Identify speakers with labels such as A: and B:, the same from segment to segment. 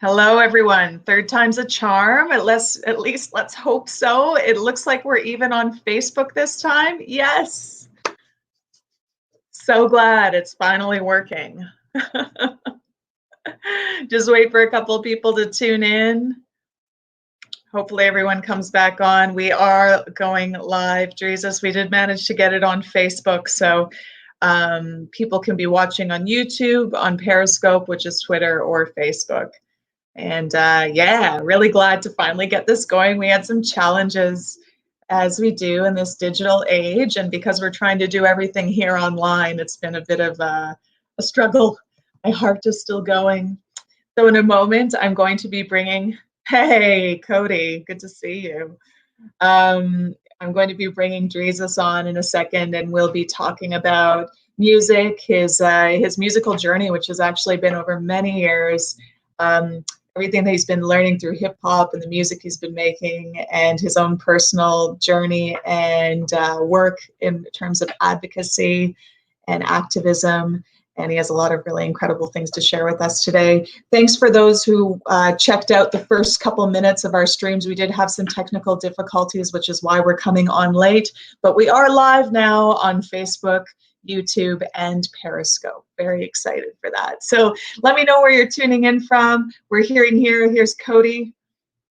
A: Hello, everyone. Third time's a charm. At least let's hope so. It looks like we're even on Facebook this time. Yes. So glad it's finally working. Just wait for a couple of people to tune in. Hopefully everyone comes back on. We are going live. Drezus, we did manage to get it on Facebook, so people can be watching on YouTube, on Periscope, which is Twitter, or Facebook. And yeah, really glad to finally get this going. We had some challenges as we do in this digital age. And because we're trying to do everything here online, it's been a bit of a struggle. My heart is still going. So in a moment, I'm going to be bringing, hey, Cody, good to see you. I'm going to be bringing Drezus on in a second, and we'll be talking about music, his musical journey, which has actually been over many years. Everything that he's been learning through hip hop and the music he's been making, and his own personal journey and work in terms of advocacy and activism. And he has a lot of really incredible things to share with us today. Thanks for those who checked out the first couple minutes of our streams. We did have some technical difficulties, which is why we're coming on late, but we are live now on Facebook, YouTube, and Periscope. Very excited for that. So let me know where you're tuning in from. We're hearing here. Here's Cody.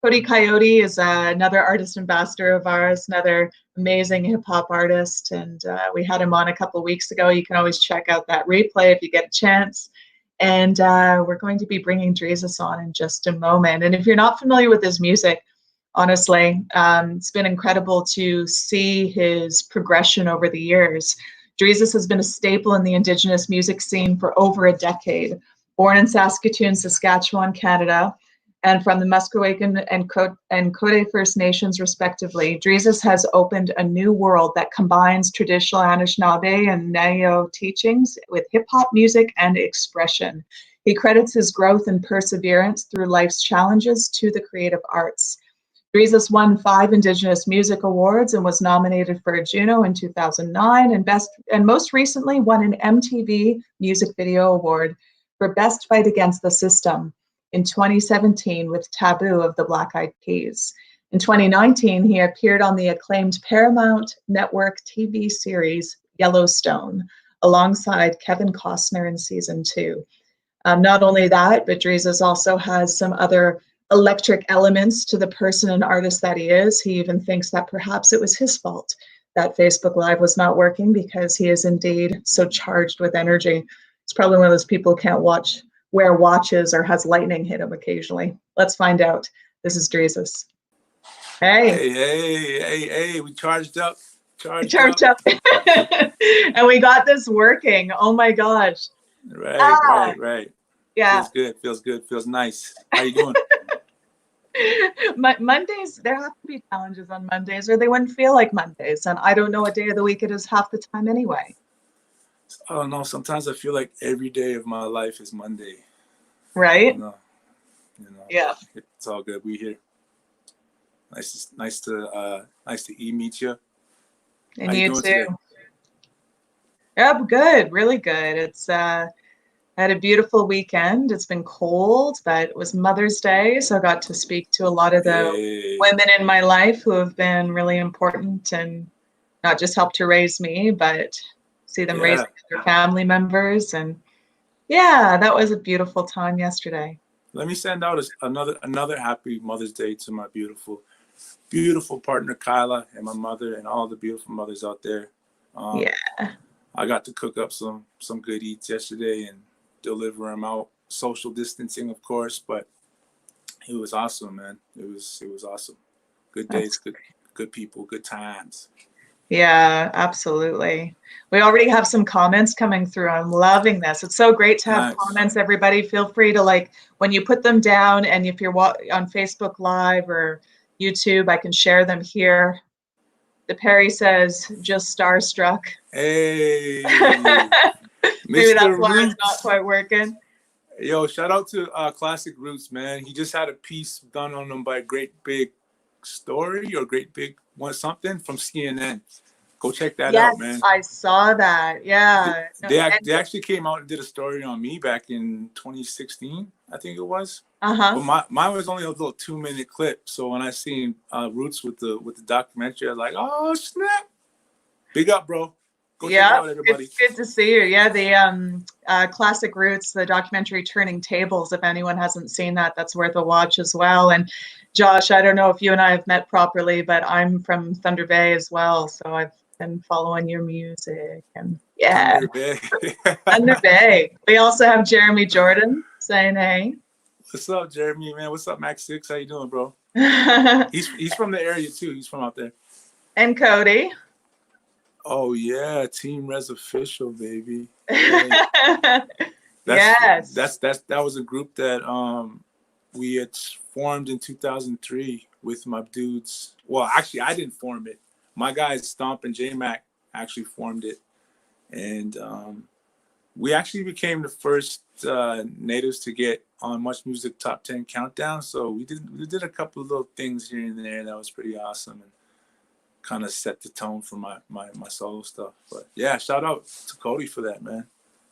A: Cody Coyote is another artist ambassador of ours, another amazing hip hop artist. And we had him on a couple of weeks ago. You can always check out that replay if you get a chance. And we're going to be bringing Drezus on in just a moment. And if you're not familiar with his music, honestly, it's been incredible to see his progression over the years. Drezus has been a staple in the Indigenous music scene for over a decade. Born in Saskatoon, Saskatchewan, Canada, and from the Musqueam and Cote First Nations, respectively, Drezus has opened a new world that combines traditional Anishinaabe and Nayo teachings with hip-hop music and expression. He credits his growth and perseverance through life's challenges to the creative arts. Drezus won 5 Indigenous Music Awards and was nominated for a Juno in 2009, and most recently won an MTV Music Video Award for Best Fight Against the System in 2017 with Taboo of the Black Eyed Peas. In 2019, he appeared on the acclaimed Paramount Network TV series Yellowstone alongside Kevin Costner in season 2. Not only that, but Drezus also has some other electric elements to the person and artist that he is. He even thinks that perhaps it was his fault that Facebook Live was not working, because he is indeed so charged with energy. It's probably one of those people who can't wear watches or has lightning hit him occasionally. Let's find out. This is Drezus.
B: Hey, we charged up.
A: Charged up. And we got this working. Oh my gosh.
B: Right.
A: Yeah.
B: Feels good. Feels nice. How you doing?
A: Mondays, there have to be challenges on Mondays, or they wouldn't feel like Mondays. And I don't know what day of the week it is half the time anyway.
B: I don't know. Sometimes I feel like every day of my life is Monday.
A: Right?
B: You know.
A: Yeah.
B: It's all good. We here. Nice to meet you.
A: And you too. Today? Yep, good. Really good. It's had a beautiful weekend. It's been cold, but it was Mother's Day, so I got to speak to a lot of the women in my life who have been really important and not just helped to raise me, but see them raising their family members. And yeah, that was a beautiful time yesterday.
B: Let me send out another happy Mother's Day to my beautiful partner Kyla, and my mother, and all the beautiful mothers out there. I got to cook up some good eats yesterday and deliver them out, social distancing, of course, but it was awesome, man. It was awesome. Good days, good people, good times.
A: Yeah, absolutely. We already have some comments coming through. I'm loving this. It's so great to have comments, everybody. Feel free to, when you put them down, and if you're on Facebook Live or YouTube, I can share them here. The Perry says, just starstruck.
B: Hey.
A: Maybe that's why it's not quite working.
B: Yo, shout out to Classic Roots, man. He just had a piece done on him by Great Big Story or Great Big something from CNN. Go check that
A: Yes,
B: out, man.
A: I saw that. Yeah.
B: They actually came out and did a story on me back in 2016, I think it was. But mine was only a little 2-minute clip. So when I seen Roots with the documentary, I was like, oh snap! Big up, bro. Go check it out, everybody.
A: It's good to see you. Yeah, the Classic Roots, the documentary Turning Tables. If anyone hasn't seen that, that's worth a watch as well. And Josh, I don't know if you and I have met properly, but I'm from Thunder Bay as well, so I've been following your music. And yeah,
B: Thunder Bay.
A: Thunder Bay. We also have Jeremy Jordan saying hey.
B: What's up, Jeremy, man? What's up, Max 6? How you doing, bro? He's from the area too. He's from out there.
A: And Cody.
B: Oh yeah, Team Res official, baby.
A: Yes.
B: That was a group that we had formed in 2003 with my dudes. Well, actually, I didn't form it. My guys Stomp and J-Mac actually formed it, and we actually became the first natives to get on Much Music Top 10 Countdown. So we did a couple of little things here and there that was pretty awesome and kind of set the tone for my solo stuff. But yeah, shout out to Cody for that, man.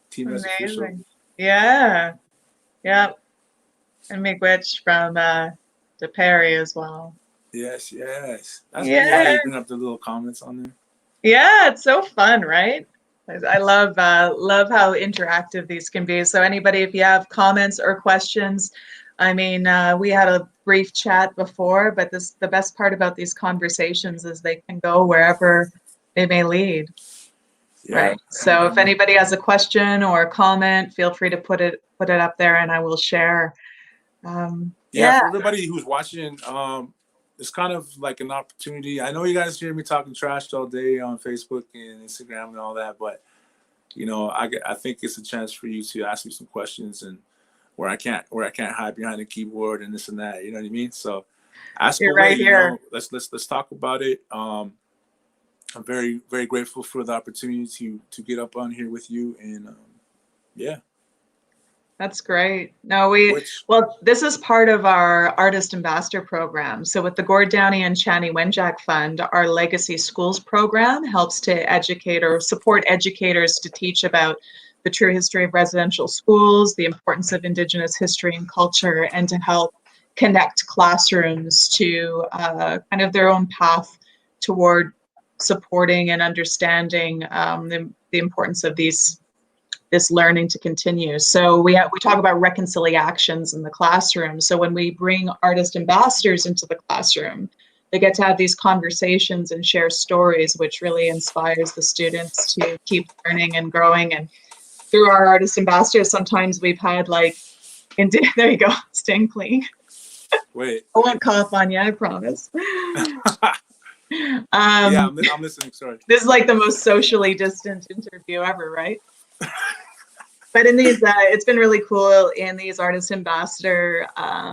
B: Team Res official.
A: Yeah. Yep. And Miigwech from the Prairie as well.
B: Yes. That's how you bring up the little comments on there.
A: Yeah, it's so fun, right? I love how interactive these can be. So anybody, if you have comments or questions, I mean, we had a brief chat before, but the best part about these conversations is they can go wherever they may lead. Yeah. Right. So if anybody has a question or a comment, feel free to put it up there, and I will share.
B: For everybody who's watching, it's kind of like an opportunity. I know you guys hear me talking trash all day on Facebook and Instagram and all that, but I think it's a chance for you to ask me some questions, and where I can't hide behind the keyboard and this and that. You know what I mean? So ask away. Right here. Let's talk about it. I'm very, very grateful for the opportunity to get up on here with you, and yeah.
A: That's great. No, this is part of our Artist Ambassador program. So with the Gord Downey and Chani Wenjack Fund, our Legacy Schools program helps to educate or support educators to teach about the true history of residential schools, the importance of Indigenous history and culture, and to help connect classrooms to kind of their own path toward supporting and understanding the importance of this learning to continue. So we talk about reconciliations in the classroom. So when we bring artist ambassadors into the classroom, they get to have these conversations and share stories, which really inspires the students to keep learning and growing. And through our artist ambassadors, sometimes we've had there you go, staying clean.
B: Wait.
A: I won't cough on you, I promise.
B: Yeah, I'm listening, sorry.
A: This is like the most socially distant interview ever, right? But in these, it's been really cool in these artist ambassador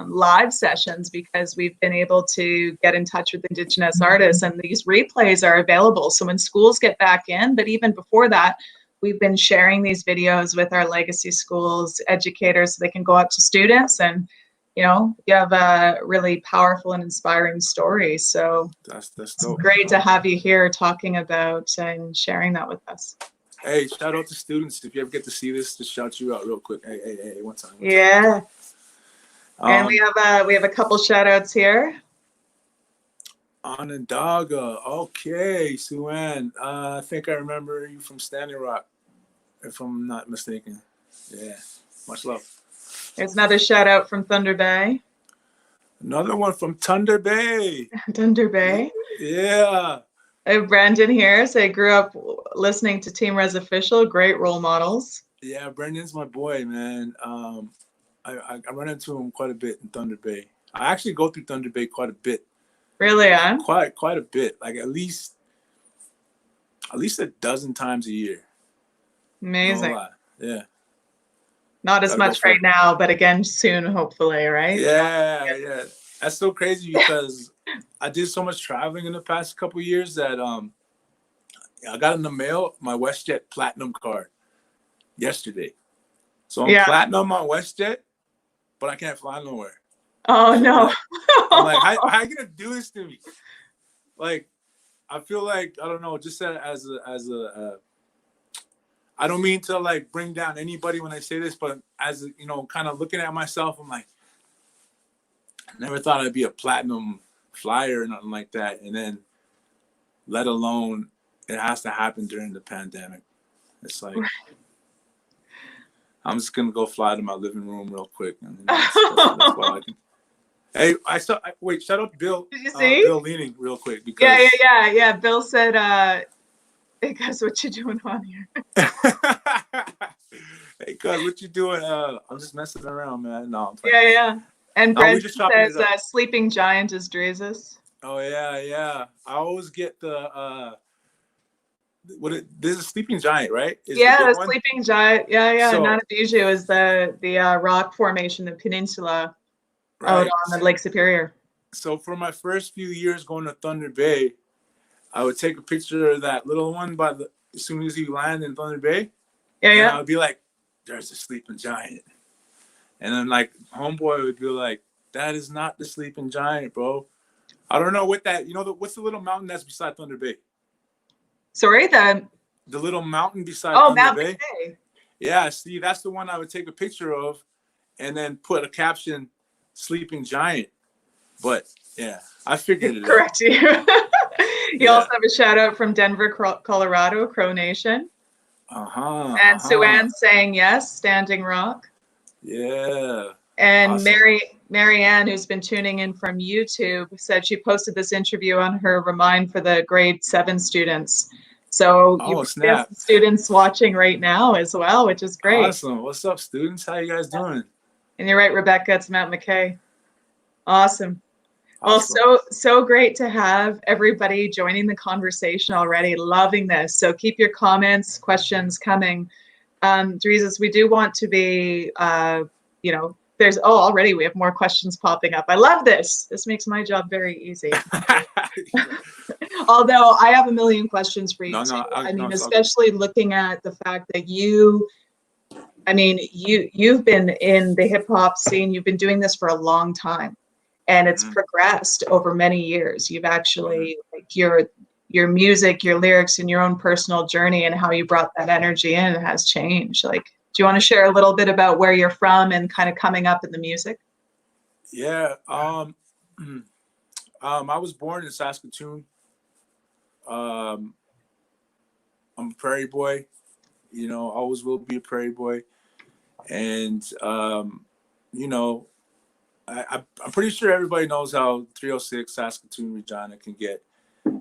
A: live sessions, because we've been able to get in touch with Indigenous artists, and these replays are available. So when schools get back in, but even before that, we've been sharing these videos with our Legacy Schools educators so they can go up to students, and you have a really powerful and inspiring story. So
B: that's
A: it's great to have you here talking about and sharing that with us.
B: Hey, shout out to students. If you ever get to see this, just shout you out real quick. Hey, one time.
A: Yeah. And we have a couple shout outs here.
B: Onondaga. Okay, Sue-Ann. I think I remember you from Standing Rock, if I'm not mistaken. Yeah. Much love.
A: There's another shout out from Thunder Bay.
B: Another one from Thunder Bay.
A: Thunder Bay.
B: Yeah.
A: I have Brandon here. So I grew up listening to Team Res Official. Great role models.
B: Yeah, Brandon's my boy, man. I run into him quite a bit in Thunder Bay. I actually go through Thunder Bay quite a bit.
A: Really, huh?
B: Quite a bit. Like at least a dozen times a year.
A: Amazing.
B: No lie. Yeah.
A: Not as much right now, but again soon, hopefully, right?
B: Yeah. That's so crazy because I did so much traveling in the past couple of years that I got in the mail my WestJet Platinum card yesterday. So I'm platinum on WestJet, but I can't fly nowhere.
A: Oh no!
B: I'm like, how are you gonna do this to me? Like, I feel like, I don't know, just as a I don't mean to like bring down anybody when I say this, but as you know, kind of looking at myself, I'm like, I never thought I'd be a platinum flyer or nothing like that. And then, let alone, it has to happen during the pandemic. It's like, I'm just gonna go fly to my living room real quick, and that's what I can. Hey, wait, shout out to Bill.
A: Did you see?
B: Bill Leaning real quick because
A: yeah. Bill said, "Hey guys, what you doing on here?"
B: Hey guys, what you doing? I'm just messing around, man. No, I'm
A: playing. Yeah. And
B: Brent
A: says, "Sleeping giant is Drezus."
B: Oh yeah. I always get the there's a sleeping giant, right?
A: The sleeping giant. Yeah. So, Nanabuju is the rock formation, the peninsula out on the Lake Superior. So
B: for my first few years going to Thunder Bay, I would take a picture of that little one as soon as you land in Thunder Bay. And I would be like, there's a sleeping giant. And then like homeboy would be like, that is not the sleeping giant, bro. I don't know what that, what's the little mountain that's beside Thunder Bay?
A: Sorry, the
B: little mountain beside Thunder
A: Mount
B: Bay.
A: McKay.
B: Yeah, see, that's the one I would take a picture of and then put a caption, sleeping giant. But yeah, I figured it out.
A: Correct you. You also have a shout out from Denver, Colorado, Crow Nation. And Sue-Ann saying yes, Standing Rock.
B: Yeah.
A: And awesome. Mary Ann, who's been tuning in from YouTube, said she posted this interview on her Remind for the grade 7 students. So you have students watching right now as well, which is great.
B: Awesome. What's up, students? How you guys doing?
A: And you're right, Rebecca, it's Mount McKay. Awesome. Well, so great to have everybody joining the conversation already. Loving this. So keep your comments, questions coming. Drezus, we do want to be, already we have more questions popping up. I love this. This makes my job very easy. Although I have a million questions for you. Especially looking at the fact that you've been in the hip hop scene. You've been doing this for a long time. And it's progressed over many years. You've actually, your music, your lyrics, and your own personal journey and how you brought that energy in has changed. Like, do you want to share a little bit about where you're from and kind of coming up in the music?
B: Yeah. I was born in Saskatoon. I'm a Prairie Boy. Always will be a Prairie Boy. And, I'm pretty sure everybody knows how 306 Saskatoon, Regina can get.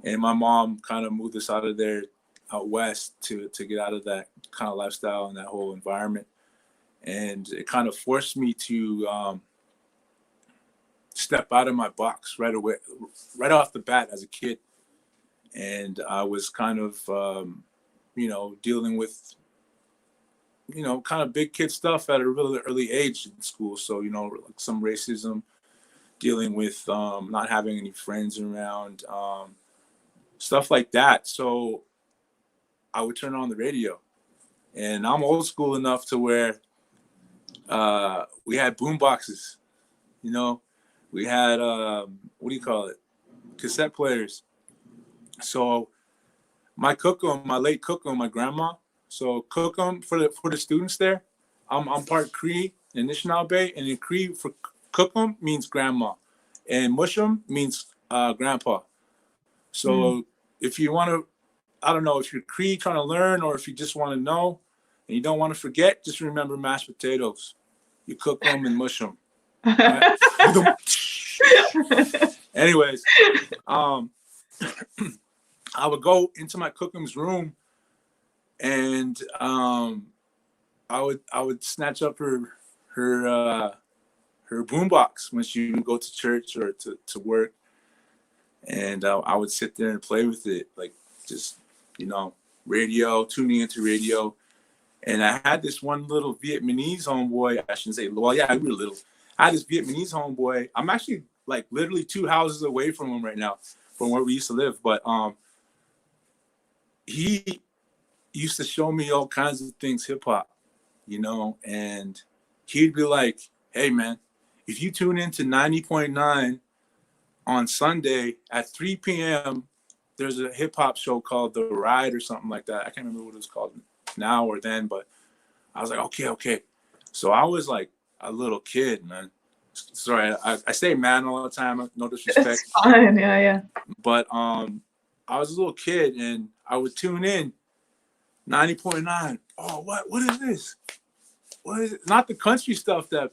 B: And my mom kind of moved us out of there out west to get out of that kind of lifestyle and that whole environment. And it kind of forced me to step out of my box right away, right off the bat as a kid. And I was kind of, dealing with kind of big kid stuff at a really early age in school. So, like some racism, dealing with not having any friends around, stuff like that. So I would turn on the radio. And I'm old school enough to where we had boom boxes, we had, cassette players. So my late Cookum, my grandma, so Cookum for the students there, I'm part Cree and Anishinaabe, and in Cree for Cookum means grandma, and Mushum means grandpa. So if you want to, I don't know, if you're Cree trying to learn, or if you just want to know and you don't want to forget, just remember mashed potatoes. You cook them and mush them. Right? Anyways, I would go into my Cookum's room. And I would snatch up her boombox when she would go to church or to work, and I would sit there and play with it, like just radio, tuning into radio. And I had this one little Vietnamese homeboy. I shouldn't say, well, yeah, we were little. I had this Vietnamese homeboy. I'm actually like literally 2 houses away from him right now, from where we used to live. But he used to show me all kinds of things hip hop, and he'd be like, hey man, if you tune into 90.9 on Sunday at 3 p.m., there's a hip hop show called The Ride or something like that. I can't remember what it was called now or then, but I was like, okay. So I was like a little kid, man. Sorry, I say man all the time. No disrespect.
A: It's fine. Yeah.
B: But I was a little kid, and I would tune in 90.9. Oh, what is this? What is it? Not the country stuff that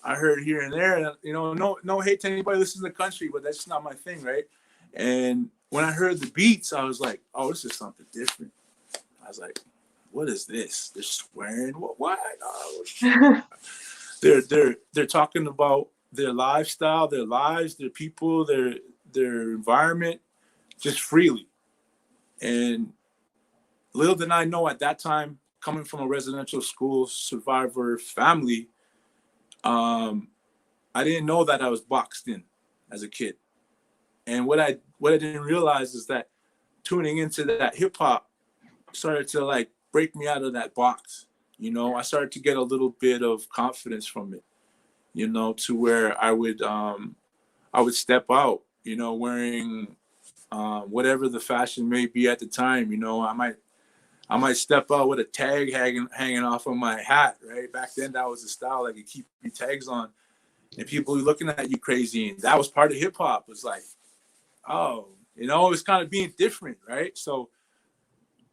B: I heard here and there. You know, no hate to anybody listening to the country, but that's just not my thing, right? And when I heard the beats, I was like, oh, this is something different. I was like, what is this? They're swearing. What? Oh, they're talking about their lifestyle, their lives, their people, their environment, just freely. And little did I know at that time, coming from a residential school survivor family, I didn't know that I was boxed in as a kid. And what I didn't realize is that tuning into that hip hop started to like break me out of that box. You know, I started to get a little bit of confidence from it, you know, to where I would step out, you know, wearing whatever the fashion may be at the time. You know, I might step out with a tag hanging off of my hat, right? Back then, that was the style, like you keep your tags on, and people were looking at you crazy, and that was part of hip hop. It was like, oh, you know, it was kind of being different, right? So,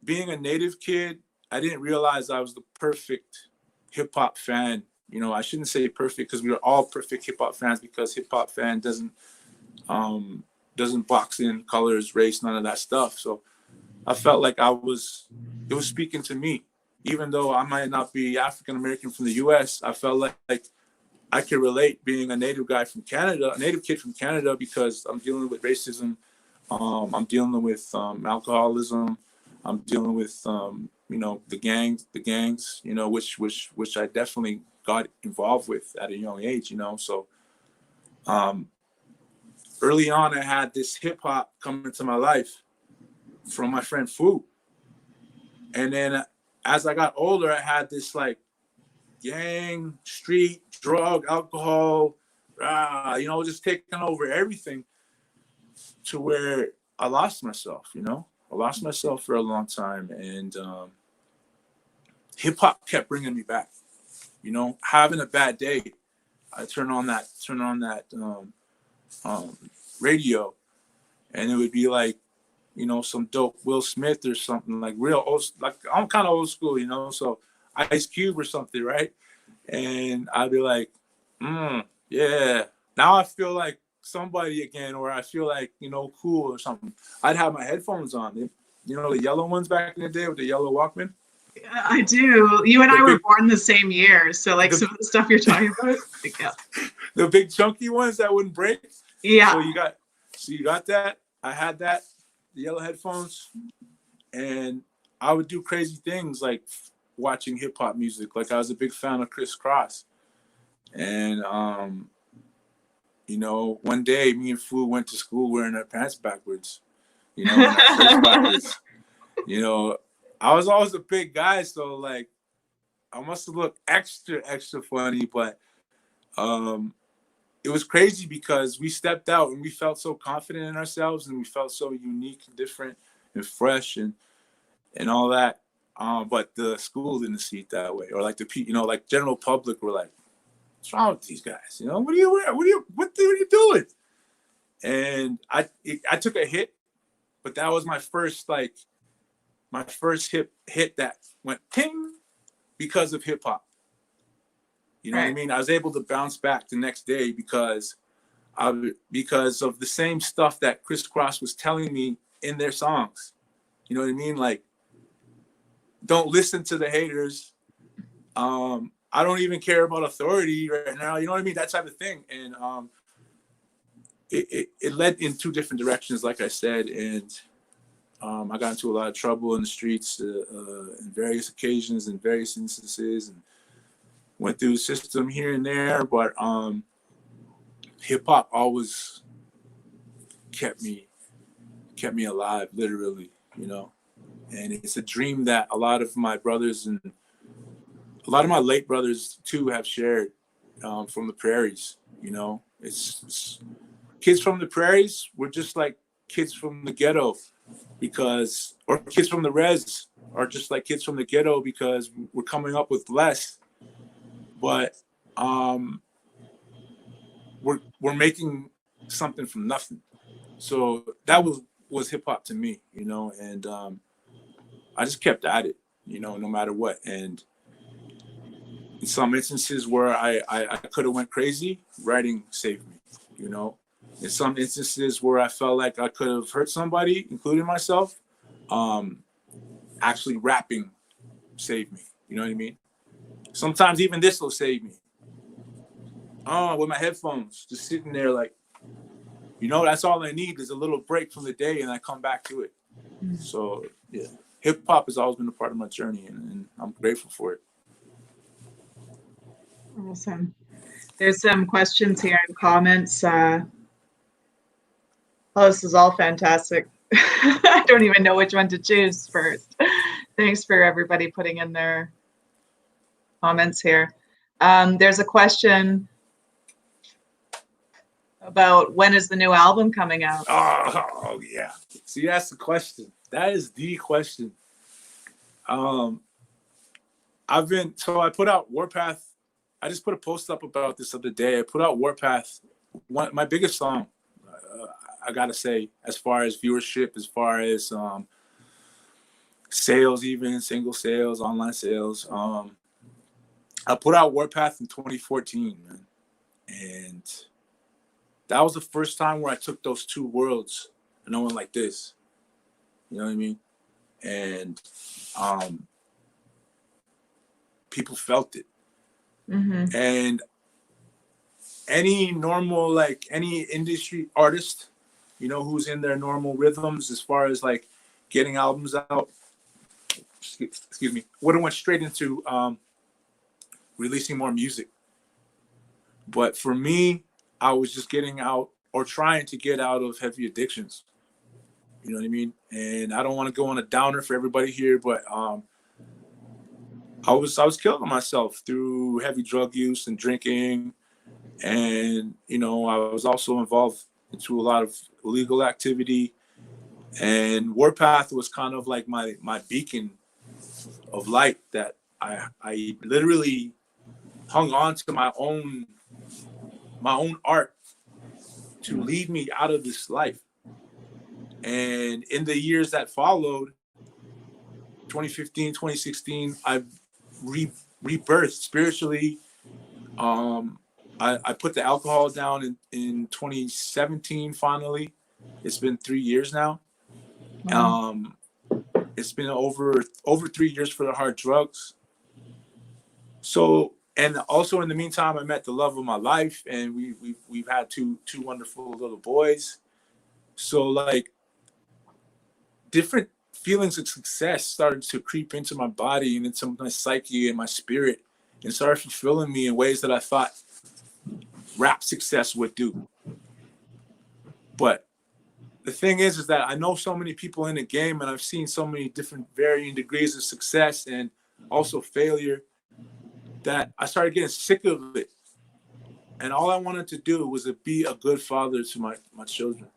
B: being a native kid, I didn't realize I was the perfect hip hop fan. You know, I shouldn't say perfect because we are all perfect hip hop fans, because hip hop fan doesn't box in colors, race, none of that stuff. So I felt like it was speaking to me, even though I might not be African American from the U.S. I felt like I could relate being a native guy from Canada, a native kid from Canada, because I'm dealing with racism, I'm dealing with alcoholism, I'm dealing with you know, the gangs, you know, which I definitely got involved with at a young age, you know. So early on, I had this hip hop come into my life from my friend Fu. And then as I got older, I had this like gang, street, drug, alcohol, you know, just taking over everything, to where I lost myself, you know. I lost myself for a long time, and hip hop kept bringing me back. You know, having a bad day, I turn on that radio, and it would be like, you know, some dope Will Smith or something, like real old, like I'm kind of old school, you know, so Ice Cube or something, right? And I'd be like, yeah, now I feel like somebody again, or I feel like, you know, cool or something. I'd have my headphones on, you know, the yellow ones back in the day with the yellow Walkman.
A: I do. You and I were born the same year, so like some of the stuff you're talking about, like, yeah.
B: The big chunky ones that wouldn't break.
A: Yeah.
B: So you got that. I had that, the yellow headphones, and I would do crazy things like watching hip hop music. Like I was a big fan of Criss Cross, and you know, one day me and Fu went to school wearing our pants backwards, you know, and our shirts backwards. You know, I was always a big guy, so like I must have looked extra funny, but it was crazy because we stepped out and we felt so confident in ourselves, and we felt so unique and different and fresh and all that. But the school didn't see it that way, or like you know, like general public were like, "What's wrong with these guys? You know, what are you doing?" And I took a hit, but that was my first hit that went ping because of hip hop. You know what I mean? I was able to bounce back the next day because of the same stuff that Criss Cross was telling me in their songs. You know what I mean? Like, don't listen to the haters. I don't even care about authority right now. You know what I mean? That type of thing. And it led in two different directions, like I said. And I got into a lot of trouble in the streets in various occasions and various instances, and went through the system here and there. But hip hop always kept me alive, literally, you know. And it's a dream that a lot of my brothers and a lot of my late brothers too have shared from the prairies. You know, it's kids from the prairies were just like kids from the ghetto. because, or kids from the res are just like kids from the ghetto because we're coming up with less, but we're making something from nothing. So that was hip hop to me, you know, and I just kept at it, you know, no matter what. And in some instances where I could have went crazy, writing saved me, you know. In some instances where I felt like I could have hurt somebody, including myself, actually rapping saved me. You know what I mean? Sometimes even this will save me. With my headphones, just sitting there like, you know, that's all I need is a little break from the day and I come back to it. So, yeah, hip hop has always been a part of my journey and I'm grateful for it.
A: Awesome. There's some questions here and comments. This is all fantastic. I don't even know which one to choose first. Thanks for everybody putting in their comments here. There's a question about when is the new album coming out?
B: Oh yeah. See, that's the question. That is the question. I put out Warpath. I just put a post up about this other day. I put out Warpath, my biggest song, I gotta say, as far as viewership, as far as sales, even single sales, online sales. I put out Warpath in 2014, man. And that was the first time where I took those two worlds and I went like this. You know what I mean? And people felt it. Mm-hmm. And any normal, like any industry artist, you know, who's in their normal rhythms as far as like getting albums out, excuse me, would have went straight into releasing more music. But for me, I was just getting out or trying to get out of heavy addictions. You know what I mean? And I don't want to go on a downer for everybody here, but I was killing myself through heavy drug use and drinking. And, you know, I was also involved into a lot of illegal activity. And Warpath was kind of like my beacon of light that I literally hung on to my own art to lead me out of this life. And in the years that followed, 2015, 2016, I rebirthed spiritually. I put the alcohol down in 2017, finally. It's been 3 years now. It's been over 3 years for the hard drugs. So, and also in the meantime, I met the love of my life, and we've had two wonderful little boys. So like different feelings of success started to creep into my body and into my psyche and my spirit and started fulfilling me in ways that I thought rap success would do. But the thing is that I know so many people in the game and I've seen so many different varying degrees of success and also failure that I started getting sick of it. And all I wanted to do was to be a good father to my children.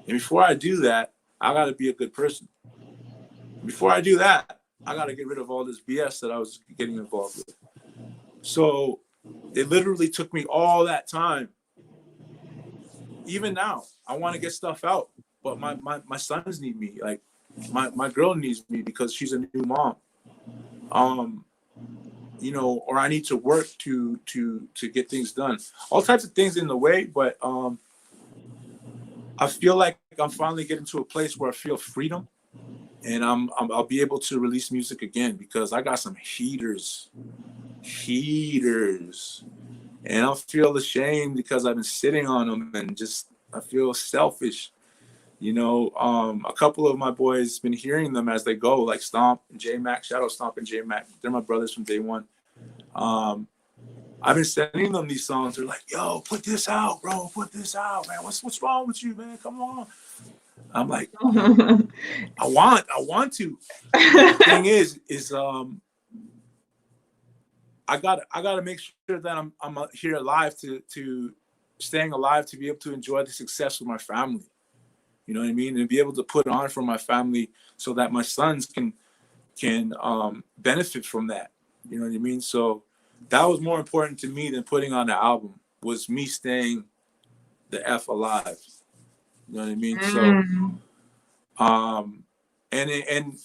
B: And before I do that, I got to be a good person. Before I do that, I got to get rid of all this BS that I was getting involved with. So it literally took me all that time. Even now, I want to get stuff out, but my sons need me. Like my girl needs me because she's a new mom. You know, or I need to work to get things done. All types of things in the way, but I feel like I'm finally getting to a place where I feel freedom, and I'll be able to release music again because I got some heaters, and I feel ashamed because I've been sitting on them and just I feel selfish. You know, a couple of my boys been hearing them as they go, like Stomp and J Mac. Shout out Stomp and J Mac. They're my brothers from day one. I've been sending them these songs. They're like, "Yo, put this out, bro. Put this out, man. What's wrong with you, man? Come on." I'm like, I want to. The thing is I gotta make sure that I'm here alive to staying alive to be able to enjoy the success with my family. You know what I mean? And be able to put on for my family so that my sons can benefit from that. You know what I mean? So that was more important to me than putting on the album, was me staying the F alive. You know what I mean? So, and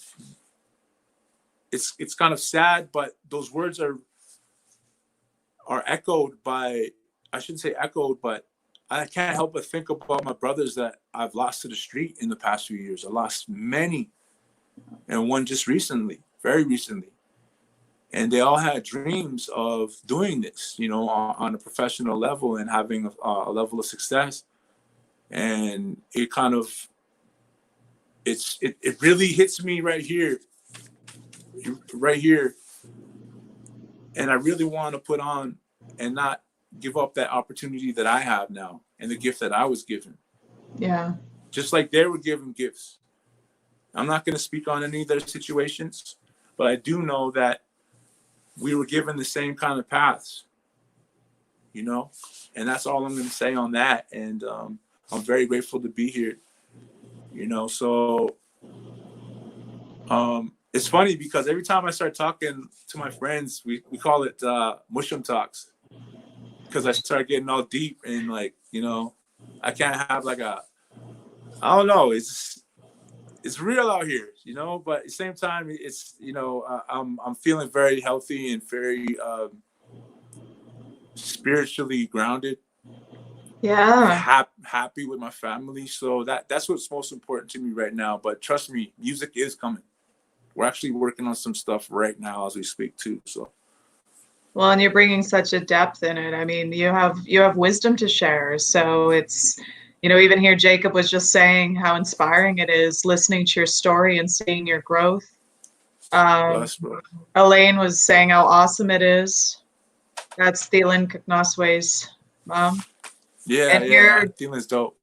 B: it's kind of sad, but those words are echoed by, I shouldn't say echoed, but I can't help but think about my brothers that I've lost to the street in the past few years. I lost many, and one just recently, very recently. And they all had dreams of doing this, you know, on a professional level and having a level of success. And it kind of, it really hits me right here. And I really want to put on and not give up that opportunity that I have now and the gift that I was given.
A: Yeah.
B: Just like they were given gifts. I'm not going to speak on any of their situations, but I do know that we were given the same kind of paths, you know, and that's all I'm going to say on that. And I'm very grateful to be here, you know. So it's funny because every time I start talking to my friends, we call it mushroom talks, because I start getting all deep and, like, you know, I can't have like I don't know, it's real out here, you know, but at the same time, it's, you know, I'm feeling very healthy and very spiritually grounded.
A: Yeah.
B: Happy with my family. So that's what's most important to me right now. But trust me, music is coming. We're actually working on some stuff right now as we speak too. So.
A: Well, and you're bringing such a depth in it. I mean, you have wisdom to share. So it's, you know, even here, Jacob was just saying how inspiring it is listening to your story and seeing your growth. Elaine was saying how awesome it is. That's Thielen Knoswe's mom.
B: Yeah,
A: and here,
B: Thielen's dope.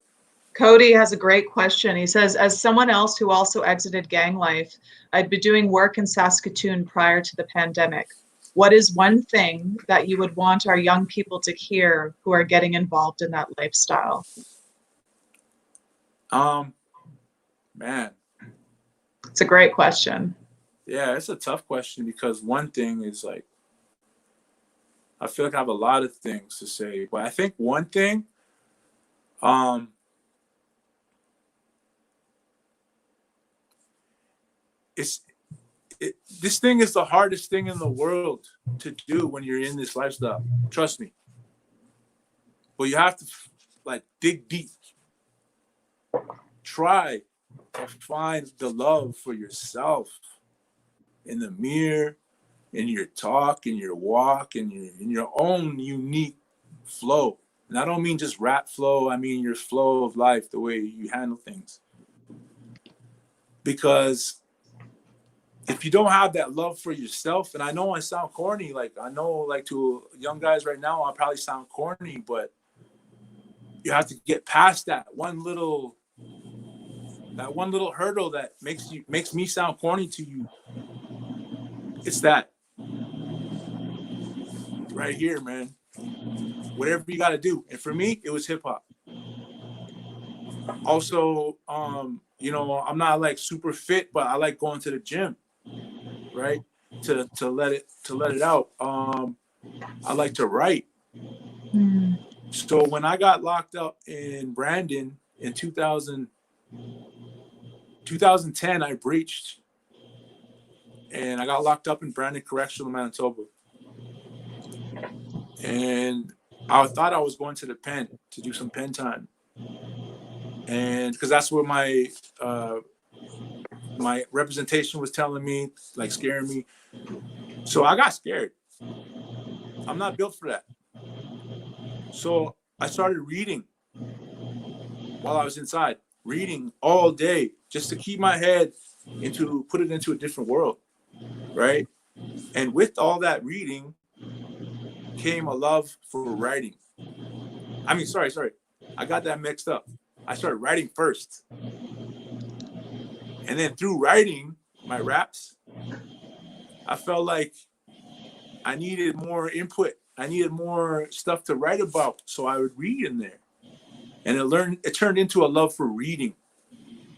A: Cody has a great question. He says, as someone else who also exited gang life, I'd been doing work in Saskatoon prior to the pandemic. What is one thing that you would want our young people to hear who are getting involved in that lifestyle?
B: Man.
A: It's a great question.
B: Yeah, it's a tough question because one thing is, like, I feel like I have a lot of things to say, but I think one thing, this thing is the hardest thing in the world to do when you're in this lifestyle. Trust me. But you have to, like, dig deep. Try to find the love for yourself in the mirror, in your talk, in your walk, in your own unique flow. And I don't mean just rap flow. I mean your flow of life, the way you handle things. Because if you don't have that love for yourself, and I know I sound corny, like I know, like, to young guys right now, I probably sound corny, but you have to get past that one little hurdle that makes me sound corny to you. It's that right here, man. Whatever you got to do. And for me, it was hip hop. Also, you know, I'm not like super fit, but I like going to the gym, right? To let it out. I like to write. So when I got locked up in Brandon in 2010, I breached, and I got locked up in Brandon Correctional, Manitoba. And I thought I was going to the pen to do some pen time, and because that's what my representation was telling me, like, scaring me. So I got scared. I'm not built for that. So I started reading while I was inside, reading all day just to keep my head put it into a different world, right? And with all that reading came a love for writing. I mean, sorry. I got that mixed up. I started writing first. And then through writing my raps, I felt like I needed more input. I needed more stuff to write about. So I would read in there. And it turned into a love for reading.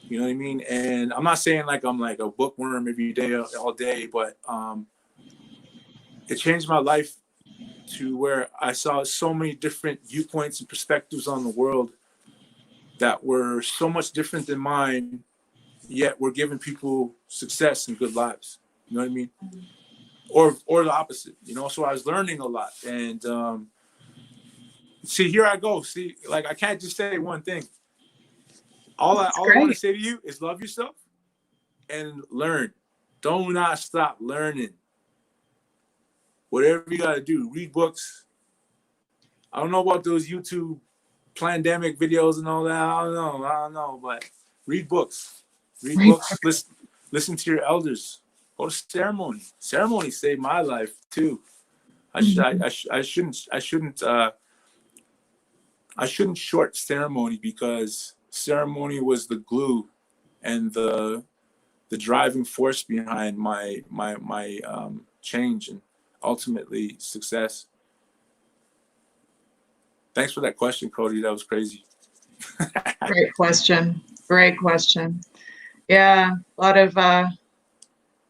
B: You know what I mean? And I'm not saying like I'm like a bookworm every day, all day, but it changed my life to where I saw so many different viewpoints and perspectives on the world that were so much different than mine, yet we're giving people success and good lives. You know what I mean? Or the opposite, you know? So I was learning a lot. And see, here I go. See, like I can't just say one thing. All I want to say to you is love yourself and learn. Do not stop learning. Whatever you got to do, read books. I don't know about those YouTube pandemic videos and all that. I don't know, but read books. Read books. Listen to your elders. Go to ceremony. Ceremony saved my life too. I shouldn't short ceremony, because ceremony was the glue and the driving force behind my change and ultimately success. Thanks for that question, Cody. That was crazy.
A: Great question. Great question. Yeah, a lot of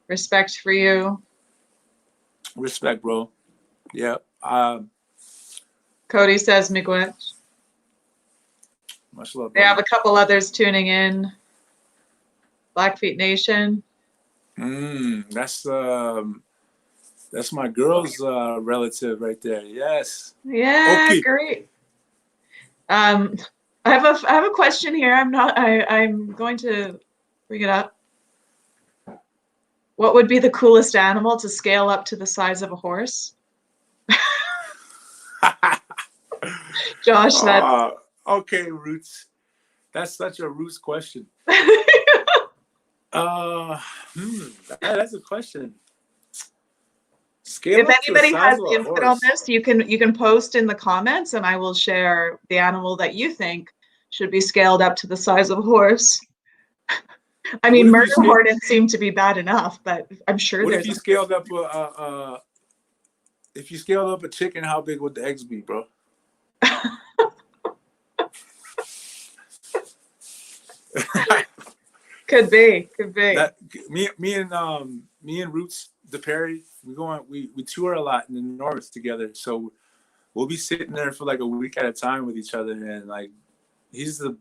A: respect for you.
B: Respect, bro. Yeah.
A: Cody says miigwech.
B: Much love.
A: They have a couple others tuning in. Blackfeet Nation.
B: That's my girl's relative right there. Yes.
A: Yeah, okay. Great. I have a question here. I'm going to bring it up. What would be the coolest animal to scale up to the size of a horse? Josh, that's
B: okay, Roots. That's such a Roots question. That's a question.
A: If anybody has input on this, you can post in the comments, and I will share the animal that you think should be scaled up to the size of a horse. I mean, murder hornets seem to be bad enough, but I'm sure
B: there's. If you scaled up a chicken, how big would the eggs be, bro?
A: Could be.
B: Me and Roots the Perry, we tour a lot in the north together, so we'll be sitting there for like a week at a time with each other, and like he's the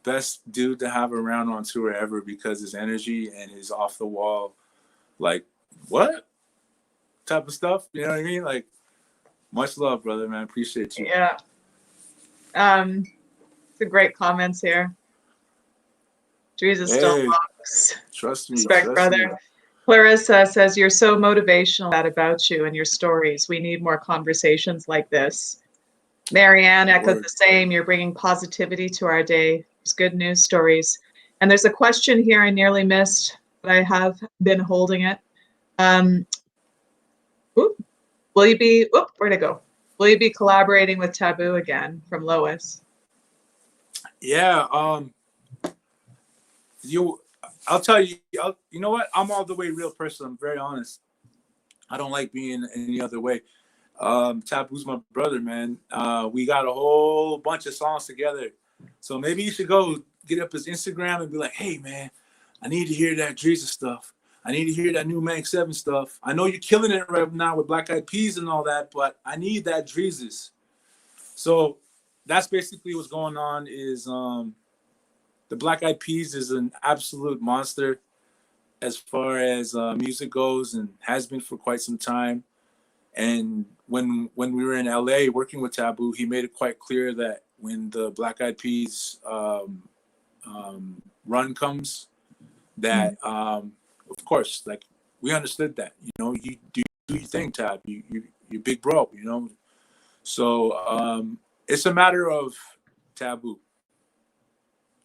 B: best dude to have around on tour ever, because his energy and his off the wall, like what type of stuff, you know what I mean? Like, much love, brother, man. Appreciate you.
A: Yeah. Some great comments here. Drezus still rocks.
B: Trust me.
A: Respect, brother. Me. Clarissa says, you're so motivational about you and your stories. We need more conversations like this. Marianne echoed the same. You're bringing positivity to our day. There's good news stories. And there's a question here I nearly missed, but I have been holding it. Will you be, where'd it go? Will you be collaborating with Taboo again, from Lois?
B: Yeah. I'll tell you, you know what? I'm all the way real person. I'm very honest. I don't like being any other way. Taboo's my brother, man. We got a whole bunch of songs together. So maybe you should go get up his Instagram and be like, hey, man, I need to hear that Drezus stuff. I need to hear that new Mank 7 stuff. I know you're killing it right now with Black Eyed Peas and all that, but I need that Drezus. So that's basically what's going on is the Black Eyed Peas is an absolute monster as far as music goes, and has been for quite some time. And when we were in LA working with Taboo, he made it quite clear that when the Black Eyed Peas run comes, that of course, like, we understood that, you know, you do your thing, Tab, you big bro, you know. So it's a matter of Taboo.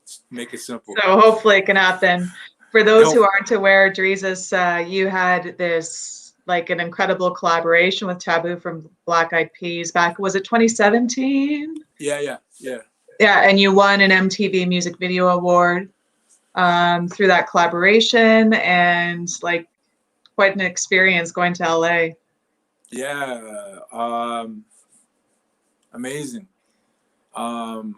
B: Let's make it simple.
A: So hopefully it can happen. For those who aren't aware, Drezus, you had this like an incredible collaboration with Taboo from Black Eyed Peas back, was it 2017?
B: Yeah,
A: and you won an MTV Music Video Award through that collaboration, and like quite an experience going to LA.
B: Yeah, amazing. My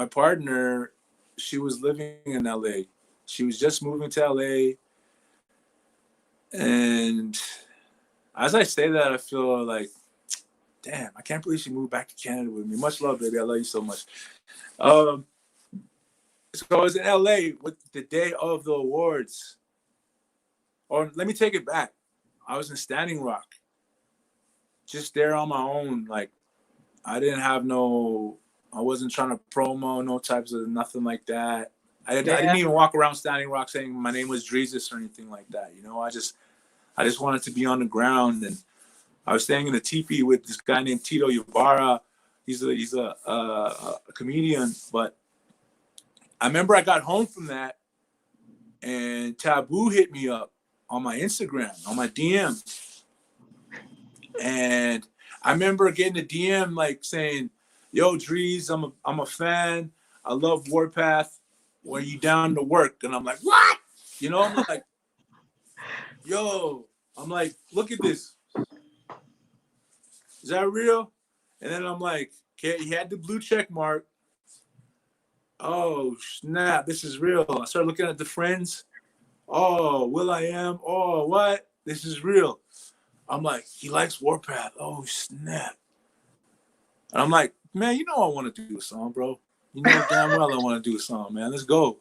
B: partner she was living in LA. She was just moving to LA. And as I say that, I feel like, damn, I can't believe she moved back to Canada with me. Much love, baby. I love you so much. So I was in LA with the day of the awards. Or let me take it back. I was in Standing Rock. Just there on my own. Like, I wasn't trying to promo, no types of nothing like that. I didn't even walk around Standing Rock saying my name was Drezus or anything like that. You know, I just wanted to be on the ground. And I was staying in a teepee with this guy named Tito Ybarra. He's a comedian. But I remember I got home from that, and Taboo hit me up on my Instagram, on my DM. And I remember getting a DM like saying, "Yo, Dreez, I'm a fan. I love Warpath. Were you down to work?" And I'm like, "What?" You know, I'm like, "Yo," I'm like, "Look at this. Is that real?" And then I'm like, "Okay, he had the blue check mark. Oh, snap, this is real." I started looking at the friends. Oh, Will.i.am. Oh, what? This is real. I'm like, he likes Warpath. Oh, snap. And I'm like, man, you know I want to do a song, bro. You know damn well I want to do a song, man. Let's go.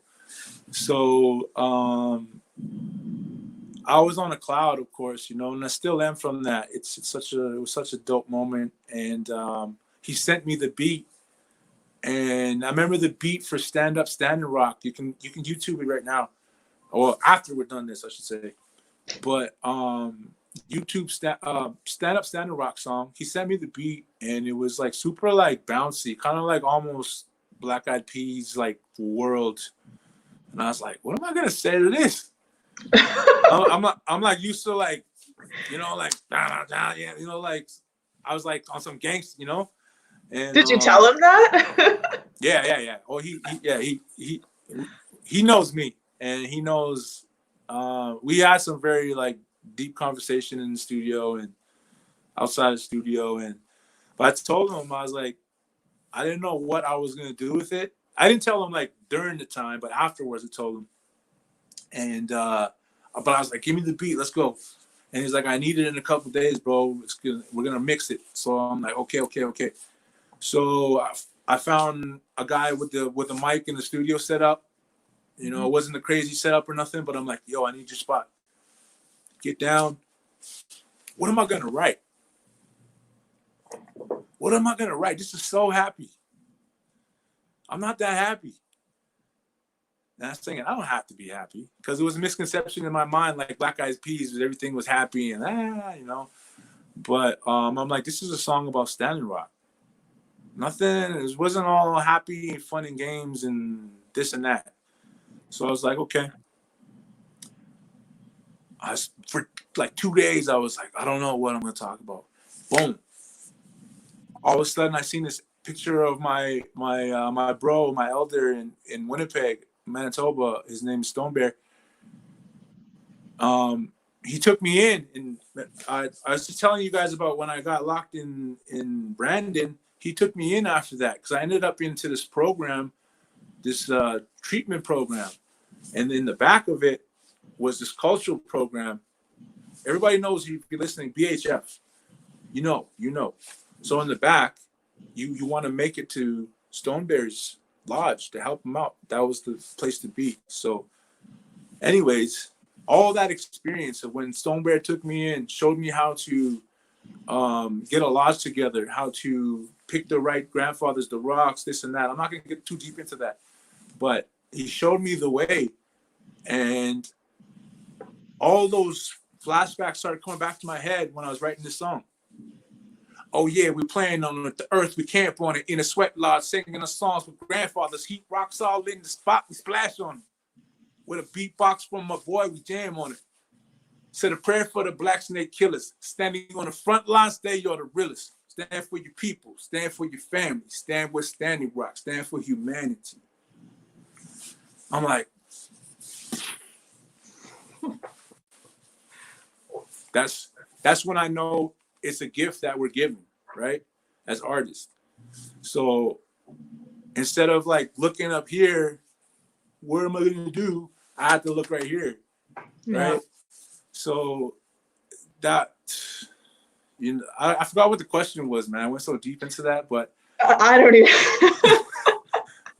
B: So I was on a cloud, of course, you know, and I still am from that. It was such a dope moment. And he sent me the beat. And I remember the beat for Stand Up, Standing Rock. You can YouTube it right now. Or after we're done this, I should say. But YouTube Stand Up, Standing Rock song. He sent me the beat, and it was like super like bouncy, kind of like almost Black Eyed Peas like world. And I was like, what am I gonna say to this? I'm like used to like, you know, like yeah, you know, like I was like on some gangster, you know. And
A: did you tell him that?
B: Yeah. Oh, he knows me, and he knows. We had some very like deep conversation in the studio and outside the studio, but I told him, I was like, I didn't know what I was gonna do with it. I didn't tell him like during the time, but afterwards I told him. And but I was like, give me the beat, let's go. And he's like, I need it in a couple of days, bro. We're gonna mix it. So I'm like, okay. So I found a guy with the mic in the studio set up. You know, it wasn't a crazy setup or nothing, but I'm like, yo, I need your spot. Get down. What am I gonna write? This is so happy. I'm not that happy. And I'm saying I don't have to be happy, because it was a misconception in my mind, like Black Eyed Peas, everything was happy and you know. But I'm like, this is a song about Standing Rock. Nothing. It wasn't all happy and fun and games and this and that. So I was like, okay. For like 2 days, I was like, I don't know what I'm going to talk about. Boom. All of a sudden, I seen this picture of my bro, my elder in Winnipeg, Manitoba. His name is Stone Bear. He took me in, and I was just telling you guys about when I got locked in Brandon. He took me in after that, because I ended up into this program, this treatment program. And in the back of it was this cultural program. Everybody knows, if you're listening, BHF. You know. So in the back, you want to make it to Stone Bear's lodge to help him out. That was the place to be. So anyways, all that experience of when Stone Bear took me in, showed me how to get a lodge together, how to pick the right grandfathers, the rocks, this and that. I'm not going to get too deep into that. But he showed me the way, and all those flashbacks started coming back to my head when I was writing this song. Oh yeah, we're playing on the earth, we camp on it, in a sweat lodge, singing the songs with grandfathers, heat rocks all in the spot, we splash on it. With a beatbox from my boy, we jam on it. Said a prayer for the Black Snake Killers, standing on the front lines, they are the realest. Stand for your people, stand for your family, stand with Standing Rock, stand for humanity. I'm like, that's when I know it's a gift that we're given, right? As artists. So instead of like looking up here what am I gonna do? I have to look right here, right? So that, you know, I forgot what the question was, man. I went so deep into that, but
A: I don't even.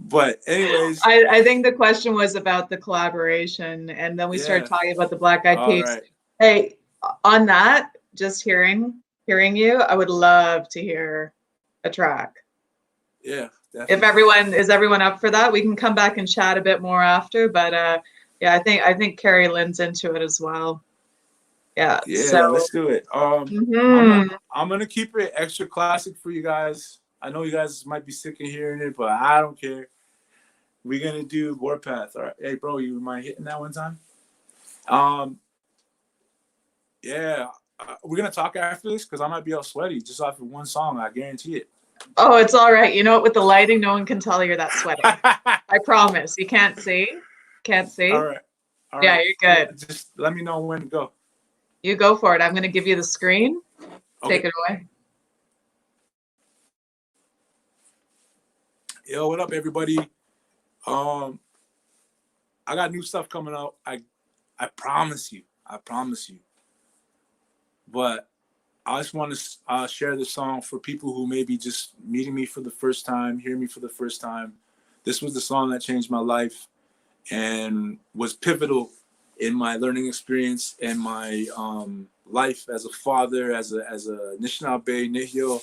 B: But anyways,
A: I think the question was about the collaboration, and then we started talking about the Black Eyed Peas.
B: Right.
A: Hey, on that, just hearing you, I would love to hear a track.
B: Yeah, definitely.
A: If everyone up for that, we can come back and chat a bit more after. But yeah, I think Carrie Lynn's into it as well. Yeah.
B: Yeah,
A: so,
B: let's do it. I'm gonna keep it extra classic for you guys. I know you guys might be sick of hearing it, but I don't care. We're gonna do Warpath. All right. Hey, bro, you mind hitting that one time? Yeah, we're gonna talk after this because I might be all sweaty just off of one song. I guarantee it.
A: Oh, it's all right. You know what? With the lighting, no one can tell you're that sweaty. I promise. You can't see. Can't see.
B: All right.
A: Yeah, you're good.
B: Just let me know when to go.
A: You go for it. I'm gonna give you the screen.
B: Okay.
A: Take it away.
B: Yo, what up, everybody? I got new stuff coming out. I promise you. I promise you. But I just want to share this song for people who may be just meeting me for the first time, hearing me for the first time. This was the song that changed my life and was pivotal in my learning experience and my life as a father, as a Anishinaabe Nihil,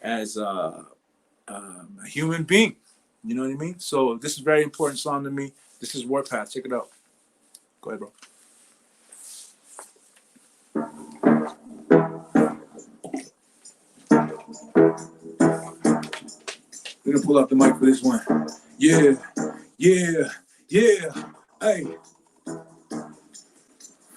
B: as a human being. You know what I mean? So this is a very important song to me. This is Warpath. Check it out. Go ahead, bro. We're gonna pull up the mic for this one. Yeah. Hey.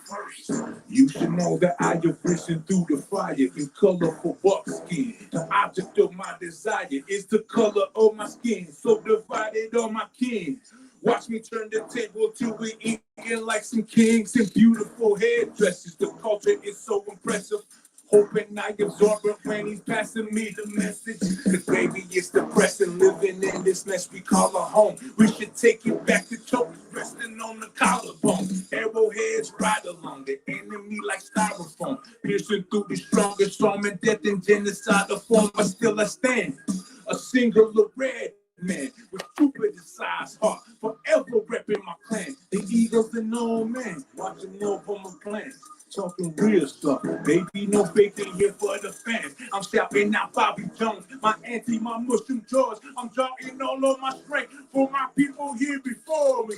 B: First, you should know that I have risen through the fire in colorful buckskin. The object of my desire is the color of my skin, so divided on my kin. Watch me turn the table till we eating like some kings in beautiful headdresses. The culture is so impressive. Hoping I absorb it when he's passing me the message. Cause baby, it's depressing living in this mess we call a home. We should take it back to chokers resting on the collarbone. Arrowheads ride along the enemy like styrofoam. Piercing through the strongest storm and death and genocide of form. But still I stand, a singular red man with Jupiter-sized heart, forever repping my clan. The Eagles and no man, watching over my plans. Talking real stuff, baby, no fake in here for the fans. I'm shouting out Bobby Jones, my auntie, my mushroom jaws. I'm drawing all of my strength for my people here before me.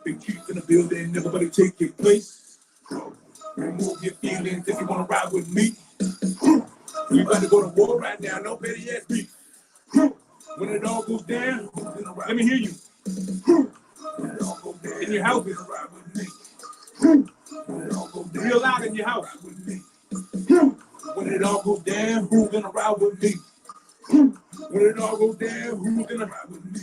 B: Big chief in the building, nobody take your place. Remove your feelings if you wanna ride with me. We about to go to war right now, no petty ass beef. When it all goes down, let me hear you. In your house, ride with me. Real loud in your house. When it all goes down, who's gonna ride with me? When it all goes down, who's gonna ride with me?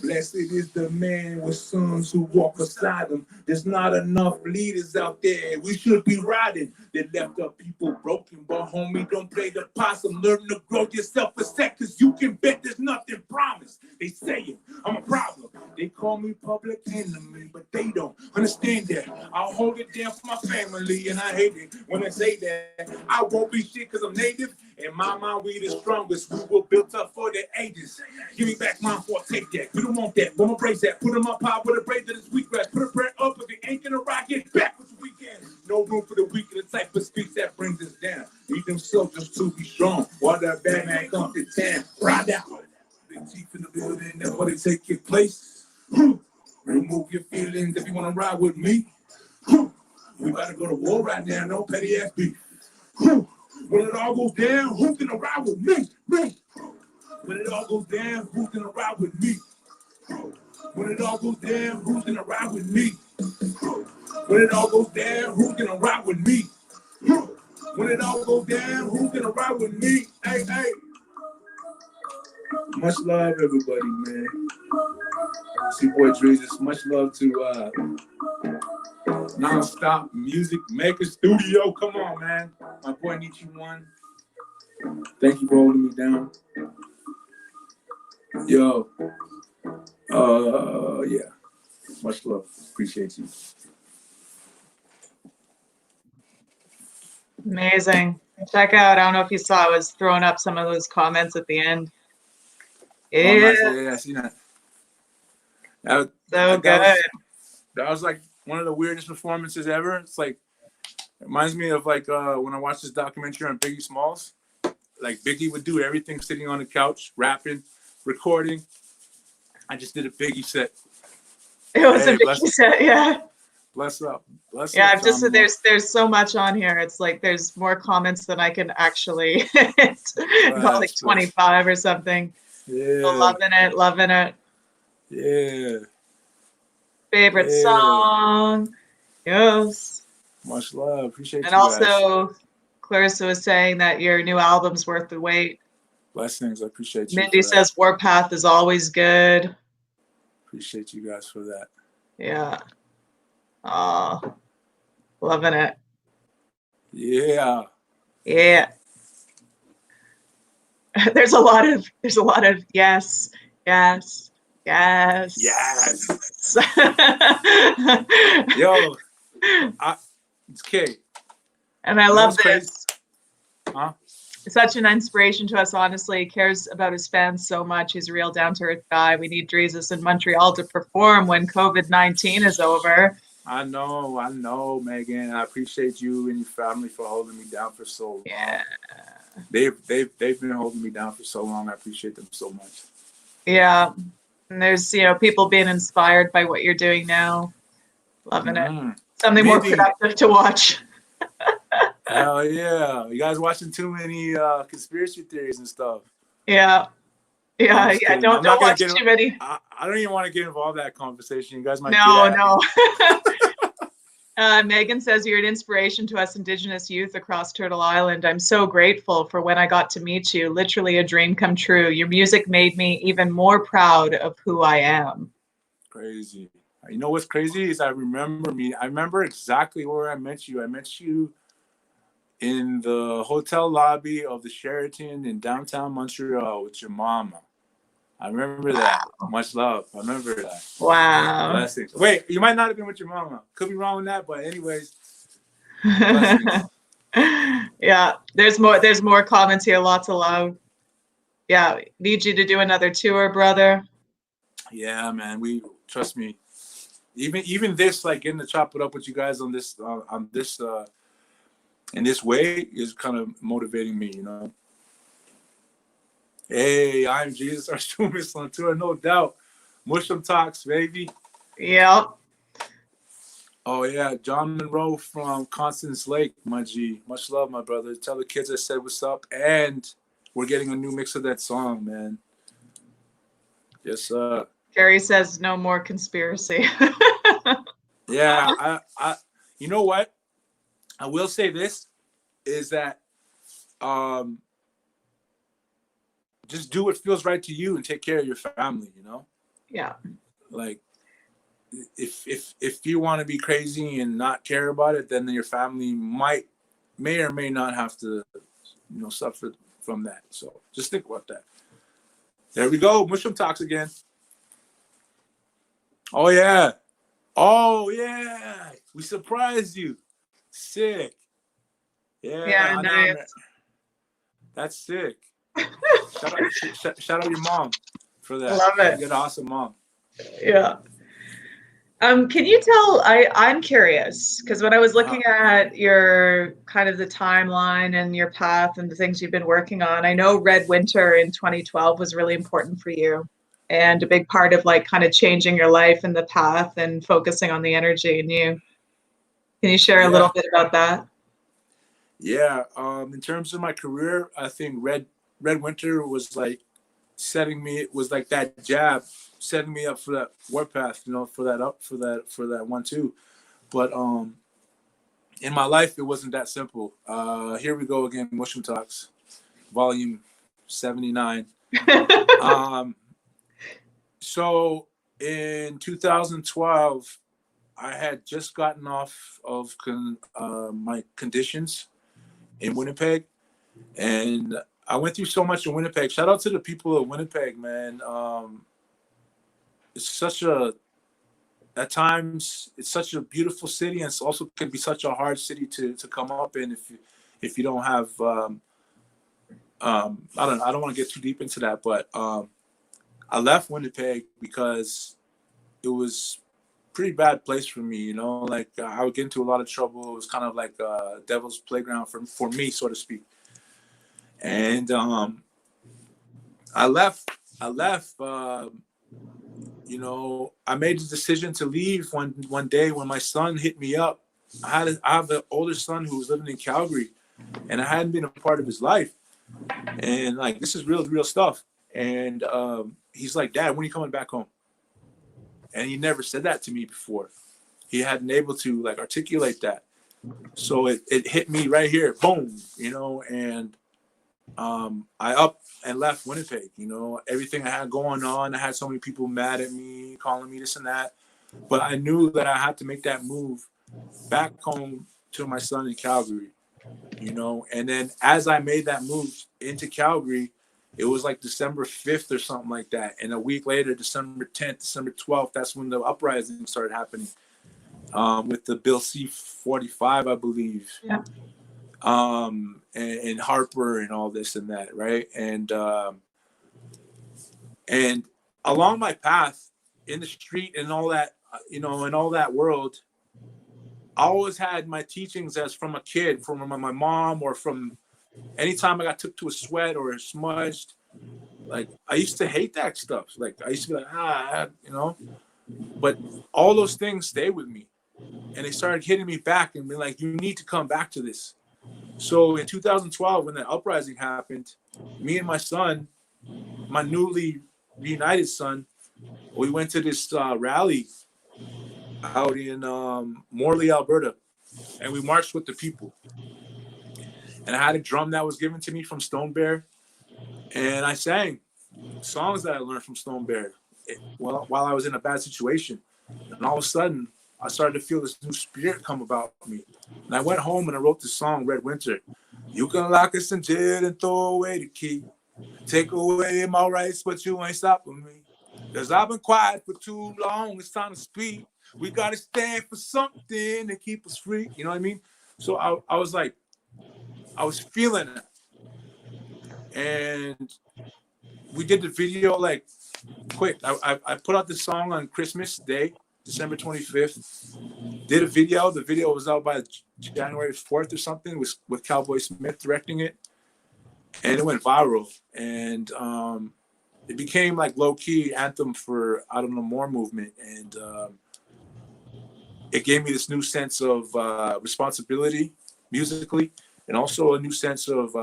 B: Blessed is the man with sons who walk beside him. There's not enough leaders out there. We should be riding. They left our people broken, but homie, don't play the possum. Learn to grow yourself a sec, cause you can bet there's nothing promised. They say it, I'm a problem. They call me public enemy, but they don't understand that. I'll hold it down for my family, and I hate it when I say that. I won't be shit cause I'm native. In my mind, we the strongest. We were built up for the ages. Give me back mine before I take that. We don't want that. We'll embrace that. Put them up high with a braid that is wheatgrass. Put a prayer up if it ain't gonna rock. Get back with the weekend. No room for the weak and the type of speech that brings us down. Need them soldiers to be strong. While that bad man comes to town. Ride out. Big chief in the building. Nobody take your place. Remove your feelings if you wanna ride with me. We about to go to war right now. No petty ass beef. When it all goes down, who's gonna ride with me? Me. When it all goes down, who's gonna ride with me? When it all goes down, who's gonna ride with me? When it all goes down, who's gonna ride with me? When it all goes down, who's gonna ride with me? Hey, hey. Much love, everybody, man. It's your boy Drezus. Much love to Non-Stop Music Maker Studio. Come on, man. My boy Nietzsche One. Thank you for holding me down. Yo. Yeah. Much love. Appreciate you.
A: Amazing. Check out, I don't know if you saw, I was throwing up some of those comments at the end.
B: Oh, nice. Yeah, I seen that.
A: So good.
B: That was like one of the weirdest performances ever. It's like, it reminds me of like when I watched this documentary on Biggie Smalls. Like Biggie would do everything sitting on the couch, rapping, recording. I just did a Biggie set.
A: It was a Biggie set, yeah.
B: Bless up.
A: Yeah, I've just there's so much on here. It's like there's more comments than I can actually about like 25 or something.
B: Yeah.
A: So loving it.
B: Yeah.
A: Favorite song. Yes.
B: Much love. Appreciate you.
A: And also Clarissa was saying that your new album's worth the wait.
B: Blessings. I appreciate you.
A: Mindy says Warpath is always good.
B: Appreciate you guys for that.
A: Yeah. Oh, loving it.
B: Yeah.
A: Yeah. There's a lot of yes.
B: Yo, it's Kate.
A: And I love this.
B: Crazy? Huh?
A: Such an inspiration to us, honestly. He cares about his fans so much. He's a real down-to-earth guy. We need Drezus in Montreal to perform when COVID-19 is over.
B: I know, Megan. I appreciate you and your family for holding me down for so long.
A: Yeah.
B: They've been holding me down for so long. I appreciate them so much.
A: Yeah. And there's, people being inspired by what you're doing now. Loving it. Something more productive to watch.
B: Hell yeah. You guys watching too many conspiracy theories and stuff.
A: Yeah. Yeah. Don't watch too many.
B: I don't even want to get involved in that conversation. You guys might
A: No. Megan says you're an inspiration to us Indigenous youth across Turtle Island. I'm so grateful for when I got to meet you. Literally a dream come true. Your music made me even more proud of who I am.
B: Crazy. You know what's crazy is I remember exactly where I met you. I met you in the hotel lobby of the Sheraton in downtown Montreal with your mama. I remember that. Much love. I remember that.
A: Wow.
B: Blessings. Wait, you might not have been with your mama. Could be wrong with that, but anyways. Blessings.
A: Yeah, there's more comments here. Lots of love. Yeah, need you to do another tour, brother.
B: Yeah, man. Trust me. Even this, like getting to chop it up with you guys on this in this way is kind of motivating me, Hey, I'm Drezus, our students on tour, no doubt. Mushroom Talks, baby.
A: Yep.
B: Oh, yeah. John Monroe from Constance Lake, my G. Much love, my brother. Tell the kids I said what's up. And we're getting a new mix of that song, man. Yes, sir.
A: Carrie says no more conspiracy.
B: Yeah, I you know what? I will say this, is that just do what feels right to you and take care of your family,
A: Yeah.
B: Like if you want to be crazy and not care about it, then your family may or may not have to suffer from that. So just think about that. There we go. Mushroom Talks again. Oh yeah. We surprised you. Sick. Yeah,
A: nice.
B: That's sick. Shout out your mom for that.
A: Love it.
B: You're an awesome mom.
A: Yeah. Can you tell, I'm curious, because when I was looking at your kind of the timeline and your path and the things you've been working on, I know Red Winter in 2012 was really important for you and a big part of like kind of changing your life and the path and focusing on the energy in you. Can you share a little bit about that?
B: Yeah. In terms of my career, I think Red Winter was like that jab, setting me up for that Warpath, for that 1-2. But in my life, it wasn't that simple. Here we go again, Mushroom Talks, volume 79. So in 2012, I had just gotten off of my conditions in Winnipeg, and I went through so much in Winnipeg. Shout out to the people of Winnipeg, man. It's such a at times it's such a beautiful city, and it's also can be such a hard city to come up in if you don't have I don't want to get too deep into that, but I left Winnipeg because it was a pretty bad place for me, you know, like I would get into a lot of trouble. It was kind of like a devil's playground for me, so to speak. And I left you know, I made the decision to leave one day when my son hit me up. I have an older son who was living in Calgary, and I hadn't been a part of his life. And like, this is real stuff. And he's like, Dad, when are you coming back home? And he never said that to me before. He hadn't able to like articulate that. So it hit me right here, boom, you know, and I up and left Winnipeg, you know, everything I had going on. I had so many people mad at me, calling me this and that. But I knew that I had to make that move back home to my son in Calgary, you know. And then as I made that move into Calgary, it was like December 5th or something like that. And a week later, December 10th, December 12th, that's when the uprising started happening with the Bill C-45, I believe. Yeah. And Harper and all this and that, right? And along my path in the street and all that, you know, in all that world, I always had my teachings as from a kid, from my mom, or from anytime I got took to a sweat or smudged. Like, I used to hate that stuff. Like, I used to be like, you know, but all those things stayed with me, and they started hitting me back and be like, you need to come back to this. So in 2012, when that uprising happened, me and my son, my newly reunited son, we went to this rally out in Morley, Alberta, and we marched with the people. And I had a drum that was given to me from Stone Bear, and I sang songs that I learned from Stone Bear while I was in a bad situation. And all of a sudden, I started to feel this new spirit come about me. And I went home and I wrote this song, Red Winter. You can lock us in jail and throw away the key. Take away my rights, but you ain't stopping me. Because I've been quiet for too long. It's time to speak. We got to stand for something to keep us free. You know what I mean? So I was like, I was feeling it. And we did the video like quick. I put out the song on Christmas Day, December 25th. Did a video. The video was out by January 4th or something with Cowboy Smith directing it. And it went viral. And it became like low-key anthem for Out on the More movement. And it gave me this new sense of responsibility musically, and also a new sense of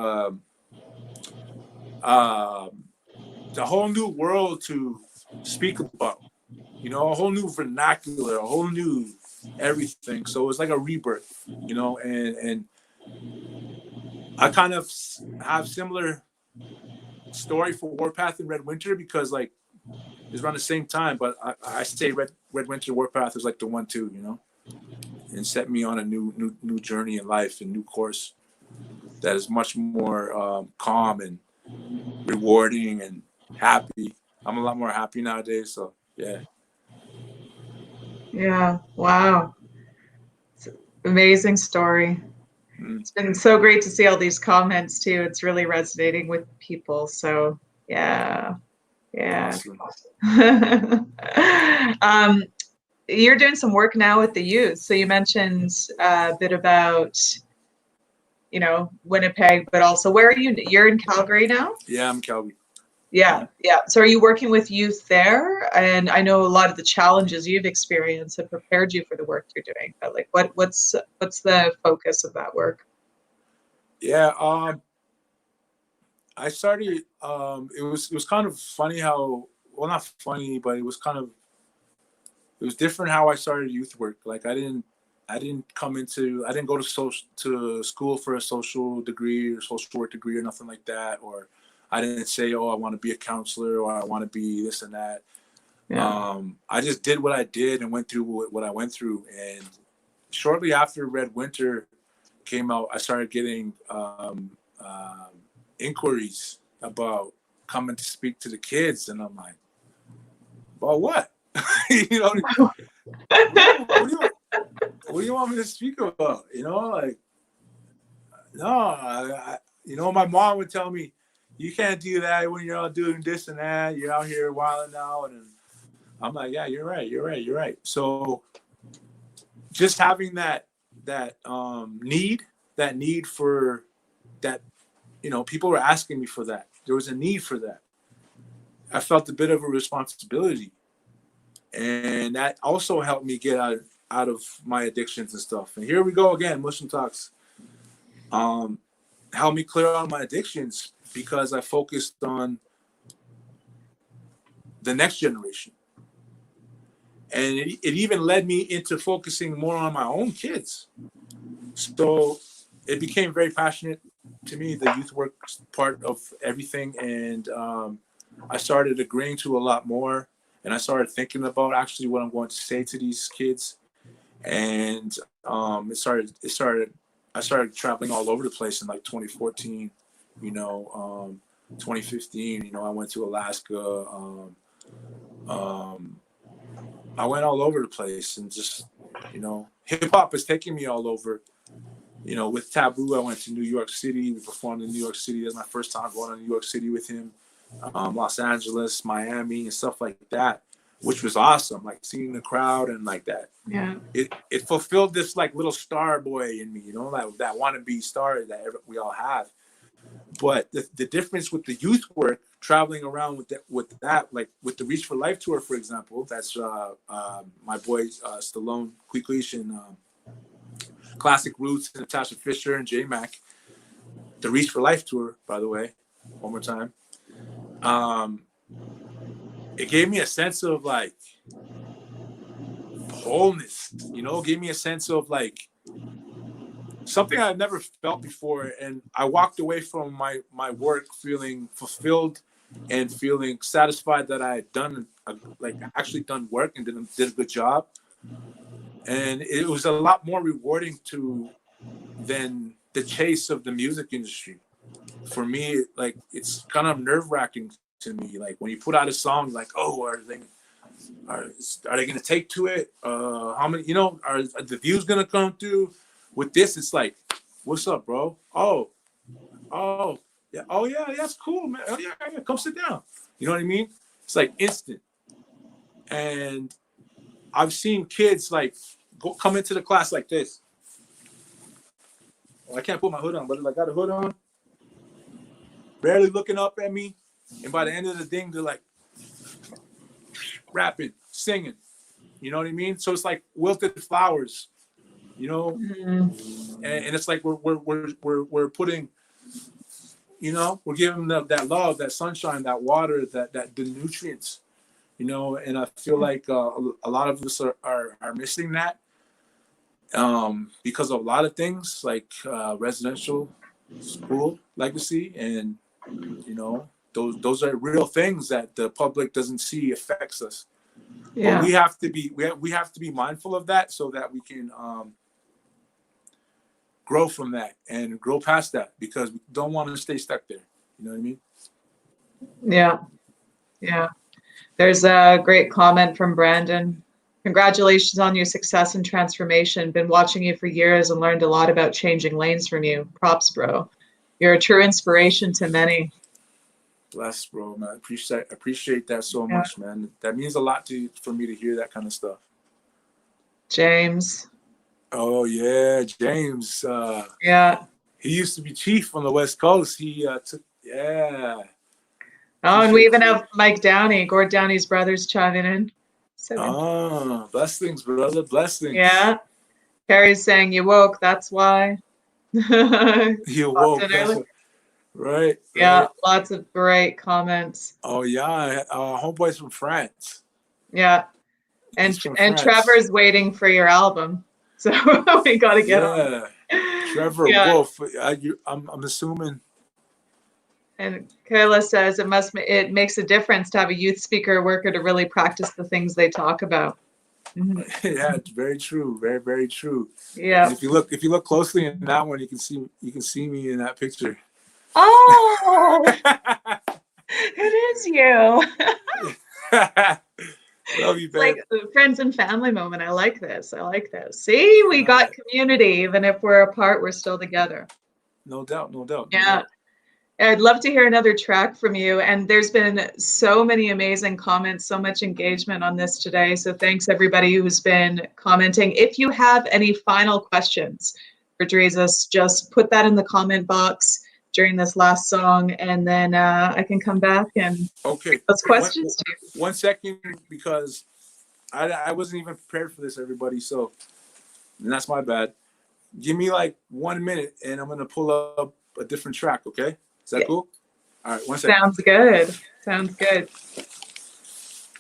B: the whole new world to speak about, you know, a whole new vernacular, a whole new everything. So it was like a rebirth, you know, and I kind of have similar story for Warpath and Red Winter, because like it's around the same time, but I say Red Winter Warpath is like the 1-2, you know, and set me on a new journey in life and new course that is much more calm and rewarding and happy. I'm a lot more happy nowadays. So yeah.
A: Yeah. Wow. It's an amazing story. It's been so great to see all these comments too. It's really resonating with people. So yeah. Yeah. Awesome. You're doing some work now with the youth. So you mentioned a bit about, you know, Winnipeg, but also where are you? You're in Calgary now?
B: Yeah, I'm in Calgary.
A: Yeah. So are you working with youth there? And I know a lot of the challenges you've experienced have prepared you for the work you're doing. But like, what's the focus of that work?
B: Yeah, I started. It was kind of funny how, well, not funny, but it was different how I started youth work. Like I didn't go to school for a social degree or social work degree or nothing like that. Or I didn't say, oh, I want to be a counselor or I want to be this and that. Yeah. I just did what I did and went through what I went through. And shortly after Red Winter came out, I started getting inquiries about coming to speak to the kids. And I'm like, about what? You know, What do you want me to speak about? You know, like, no, you know, my mom would tell me, you can't do that when you're out doing this and that. You're out here wilding out. And I'm like, yeah, you're right. So just having that need for that, you know, people were asking me for that. There was a need for that. I felt a bit of a responsibility. And that also helped me get out of my addictions and stuff. And here we go again, Muslim Talks. Helped me clear out my addictions because I focused on the next generation. And it even led me into focusing more on my own kids. So it became very passionate to me, the youth work part of everything. And I started agreeing to a lot more. And I started thinking about actually what I'm going to say to these kids. And I started traveling all over the place in like 2014, you know, 2015, you know, I went to Alaska. I went all over the place and just, you know, hip hop is taking me all over. You know, with Taboo, I went to New York City. We performed in New York City. That was my first time going to New York City with him. Los Angeles, Miami, and stuff like that, which was awesome. Like seeing the crowd and like that.
A: Yeah.
B: It fulfilled this like little star boy in me, you know, like that wannabe star that we all have. But the difference with the youth work, traveling around with that, like with the Reach for Life tour, for example, that's my boy Stallone, Quickleash, and Classic Roots, and Natasha Fisher and J Mac. The Reach for Life tour, by the way, one more time. It gave me a sense of like wholeness, you know, gave me a sense of like something I've never felt before. And I walked away from my work feeling fulfilled and feeling satisfied that I had done, like actually done work and did a good job. And it was a lot more rewarding than the chase of the music industry. For me, like, it's kind of nerve-wracking to me. Like when you put out a song, like, oh, are they going to take to it? How many, you know, are the views going to come through? With this, it's like, what's up, bro? Oh, yeah. Oh, yeah, that's cool, man. Oh, yeah, come sit down. You know what I mean? It's like instant. And I've seen kids like come into the class like this. Well, I can't put my hood on, but I got a hood on, barely looking up at me. And by the end of the thing, they're like rapping, singing. You know what I mean? So it's like wilted flowers, you know? Mm-hmm. And it's like we're putting, you know, we're giving them that love, that sunshine, that water, that the nutrients, you know. And I feel like a lot of us are missing that because of a lot of things like residential school legacy, and you know, those are real things that the public doesn't see affects us. Yeah. But we have to be mindful of that so that we can grow from that and grow past that, because we don't want to stay stuck there. You know what I mean?
A: Yeah. Yeah. There's a great comment from Brandon. Congratulations on your success and transformation. Been watching you for years and learned a lot about changing lanes from you. Props, bro. You're a true inspiration to many.
B: Bless, bro, man. Appreciate that so much, man. That means a lot for me to hear that kind of stuff.
A: James.
B: Oh yeah, James.
A: Yeah.
B: He used to be chief on the West Coast. He took, yeah.
A: Oh, and we even have Mike Downey, Gord Downey's brothers, chiming in.
B: So blessings, brother. Blessings.
A: Yeah. Carrie's saying you woke. That's why.
B: You woke. Right.
A: Yeah. Right. Lots of great comments.
B: Oh yeah. Homeboy's from France.
A: Yeah. And Trevor's waiting for your album. So we got to get on.
B: Trevor Wolf. I'm assuming.
A: And Kayla says it makes a difference to have a youth speaker worker to really practice the things they talk about.
B: Mm-hmm. Yeah, it's very true. Very, very true.
A: Yeah.
B: And if you look closely in that one, you can see me in that picture.
A: Oh, it is you.
B: Love you, babe.
A: Like the friends and family moment. I like this. I like this. See, we got community. Even if we're apart, we're still together.
B: No doubt, no doubt.
A: Yeah. No doubt. I'd love to hear another track from you. And there's been so many amazing comments, so much engagement on this today. So thanks everybody who's been commenting. If you have any final questions for Drezus, just put that in the comment box during this last song, and then I can come back and take those questions to you.
B: 1 second, because I wasn't even prepared for this, everybody. So, and that's my bad. Give me like 1 minute, and I'm gonna pull up a different track. Okay? Is that cool? All right, 1 second.
A: Sounds good. Sounds good.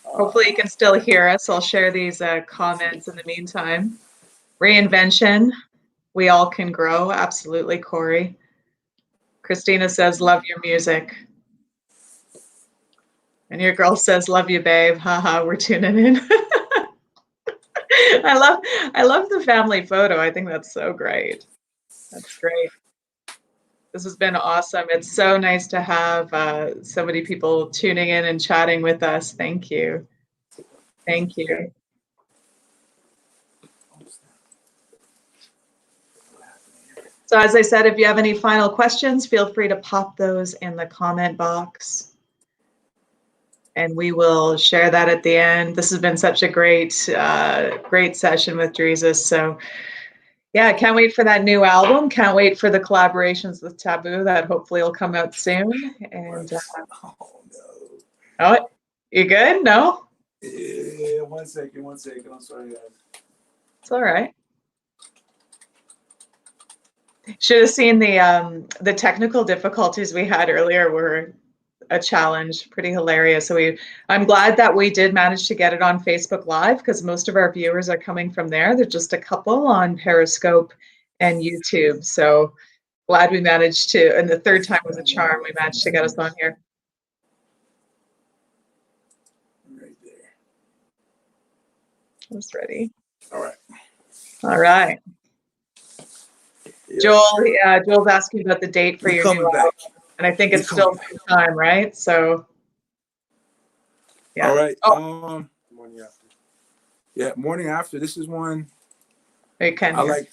A: Hopefully you can still hear us. I'll share these comments in the meantime. Reinvention. We all can grow. Absolutely, Corey. Christina says, love your music. And your girl says, love you, babe. Haha, we're tuning in. I love the family photo. I think that's so great. That's great. This has been awesome. It's so nice to have so many people tuning in and chatting with us. Thank you. Thank you. So as I said, if you have any final questions, feel free to pop those in the comment box. And we will share that at the end. This has been such a great session with Drezus. So yeah, can't wait for that new album. Can't wait for the collaborations with Taboo that hopefully will come out soon. And oh, you good? No?
B: Yeah, 1 second. I'm sorry, guys.
A: It's all right. Should have seen the technical difficulties we had earlier were a challenge, pretty hilarious. So I'm glad that we did manage to get it on Facebook Live, because most of our viewers are coming from there. There's just a couple on Periscope and YouTube. So glad we managed to, and the third time was a charm. We managed to get us on here.
B: Right there.
A: Almost ready.
B: All right.
A: All right. Yeah. Joel's asking about the date for your new album, and I think it's still time, right? So, yeah.
B: All right. Morning after. Yeah, morning after. This is one.
A: You can.
B: I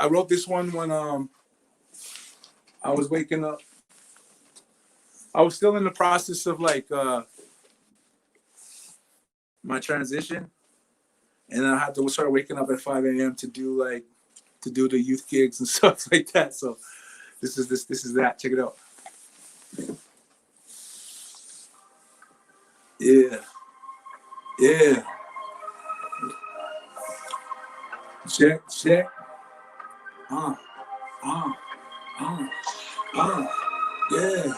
B: wrote this one when I was waking up. I was still in the process of like my transition, and then I had to start waking up at 5 a.m. to do the youth gigs and stuff like that. So this is that. Check it out. Yeah. Check. Yeah.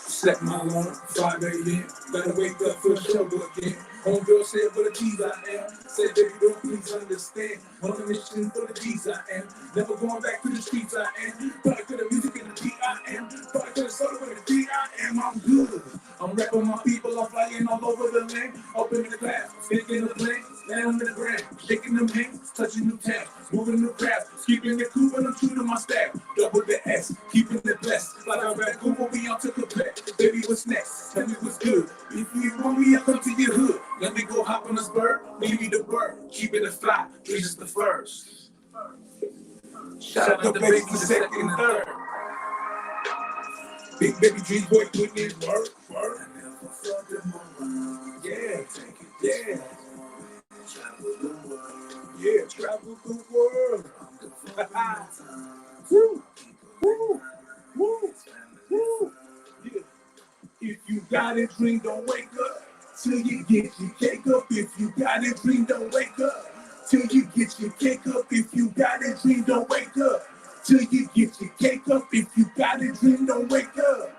B: Set my alarm, 5 a.m. Gotta wake up for the show again. Homegirl said, what a G's I am. Said, baby, don't please understand. On a mission for the G's I am. Never going back to the streets I am. Product of the music and the G I am. Product of the soul with the G I am. I'm good. I'm rapping my people. I'm flying all over the land. Up in the class, sticking the plane. Down the ground, shaking them hands, touching them tabs, moving the crowd, keeping it cool, but I'm true to my staff. Double the S, keeping it blessed. Like I rap cool, but we all took a bet. Baby, what's next? Tell me what's good. If you want me, I'll come to your hood. Let me go hop on this bird, maybe the bird. Keep it a fly, Drezus the first. Shout out to baby the second and third. Big baby Dream Boy putting in work. Yeah. Yeah, travel the world. Woo. Yeah. If you got a dream, don't wake up till you get your cake up. If you got a dream, don't wake up till you get your cake up. If you got a dream, don't wake up till you get your cake up. If you got a dream, don't wake up.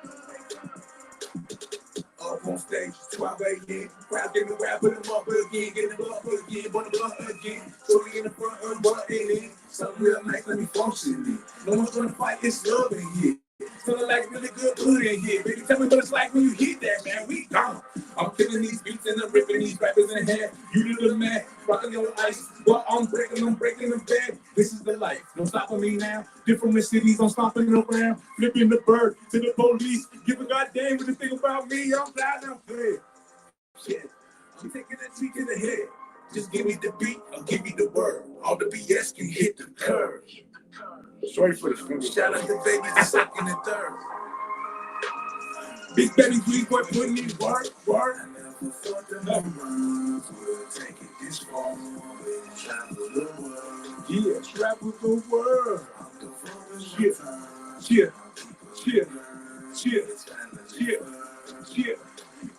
B: Up on stage, 12 a.m. Crowd getting rap, put them up again, get them up again, burn the blunt again. Shorty in the front, unbutton in. Something real nice, let me function in. No one's gonna fight, it's love in here. Feeling like really good hood in here. Baby, tell me what it's like when you hit that, man. We gone. I'm killing these beats and I'm ripping these rappers in half. You do the man, rocking your ice. But I'm breaking them bad. This is the life. Don't stop with me now. Different cities, I'm stomping around. Flipping the bird to the police. Give a goddamn what you think about me. I'm glad I'm clear. Shit. She taking a tweak in the head. Just give me the beat, I'll give you the word. All the BS can hit the curve. Sorry for the food. Shout out to babies the second and third. Big baby, please boy, putting in work. I never thought that my rhymes would take it this far. Travel the world. Yeah, travel the world. Cheer.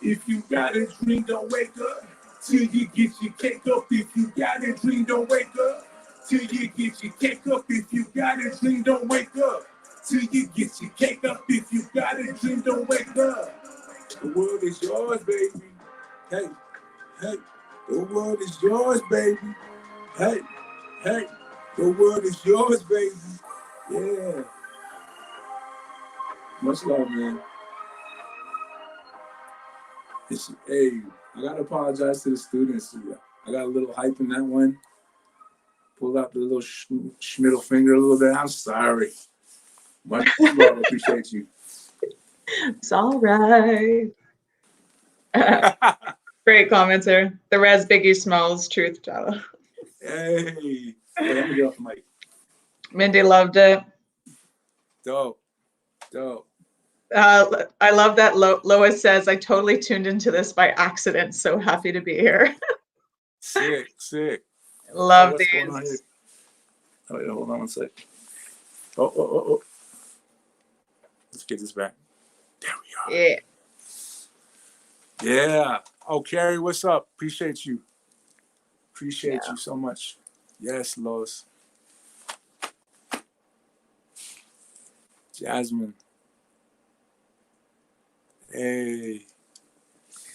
B: If you got a dream, don't wake up till you get your cake up. If you got a dream, don't wake up till you get your cake up. If you got a dream, don't wake up till you get your cake up. If you got a dream, don't wake up. The world is yours, baby. Hey, the world is yours, baby. Hey, the world is yours, baby. Yeah. Much love, man. Hey, I gotta apologize to the students. I got a little hype in that one. Pulled out the little middle finger a little bit. I'm sorry. Much love. I appreciate you.
A: It's all right. Great commenter. The Res Biggie Smalls truth teller.
B: Hey, let me get off the mic.
A: Mindy loved it.
B: Dope.
A: I love that Lois says, I totally tuned into this by accident. So happy to be here.
B: Sick.
A: Love
B: what's
A: these.
B: Going on here? Oh, yeah, hold on one sec. Oh. Let's get this back. There we are. Yeah. Oh, Carrie, what's up? Appreciate you. Appreciate you so much. Yes, Lois. Jasmine. Hey.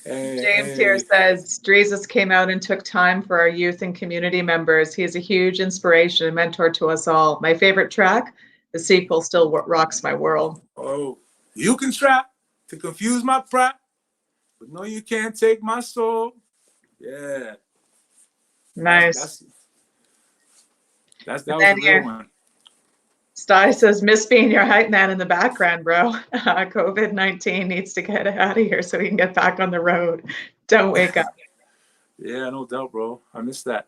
A: James here says, Drezus came out and took time for our youth and community members. He is a huge inspiration and mentor to us all. My favorite track, the sequel, still rocks my world.
B: Oh, you can try to confuse my pride, but no, you can't take my soul. Yeah.
A: Nice.
B: That was a real one.
A: Sty says, miss being your hype man in the background, bro. COVID-19 needs to get out of here so we can get back on the road. Don't wake up.
B: Yeah, no doubt, bro. I miss that.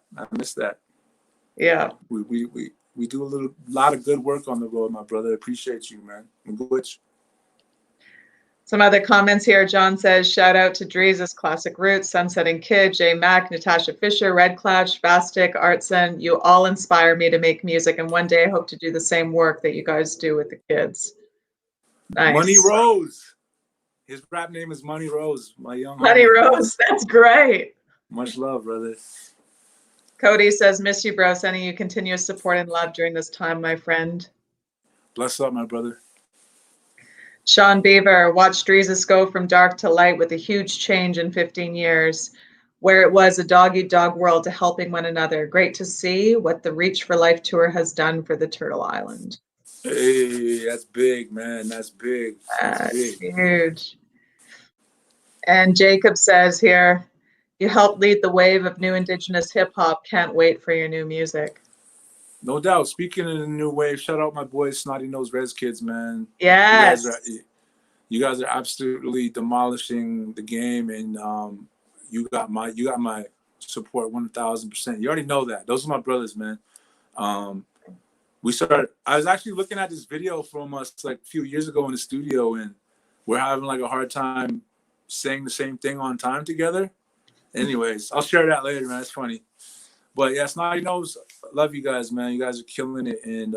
A: Yeah.
B: We do a lot of good work on the road, my brother. Appreciate you, man.
A: Some other comments here. John says, shout out to Drezus, Classic Roots, Sunsetting Kid, J Mac, Natasha Fisher, Red Cloud, Spastic, Artson. You all inspire me to make music, and one day I hope to do the same work that you guys do with the kids. Nice.
B: Money Rose. His rap name is Money Rose. My young
A: Money Rose. That's great.
B: Much love, brother.
A: Cody says, miss you, bro. Sending you continuous support and love during this time, my friend.
B: Bless up, my brother.
A: Sean Beaver, watched Drezus go from dark to light with a huge change in 15 years, where it was a dog-eat-dog world to helping one another. Great to see what the Reach for Life tour has done for the Turtle Island.
B: Hey, that's big, man. That's big.
A: That's huge. And Jacob says here, you helped lead the wave of new Indigenous hip-hop. Can't wait for your new music.
B: No doubt. Speaking of the new wave, shout out my boys, Snotty Nose Rez Kids, man.
A: Yes.
B: You guys are absolutely demolishing the game, and you got my support 1,000%. You already know that. Those are my brothers, man. I was actually looking at this video from us like a few years ago in the studio, and we're having like a hard time saying the same thing on time together. Anyways, I'll share that later, man. It's funny. But yeah, Snotty Nose, love you guys, man. You guys are killing it, and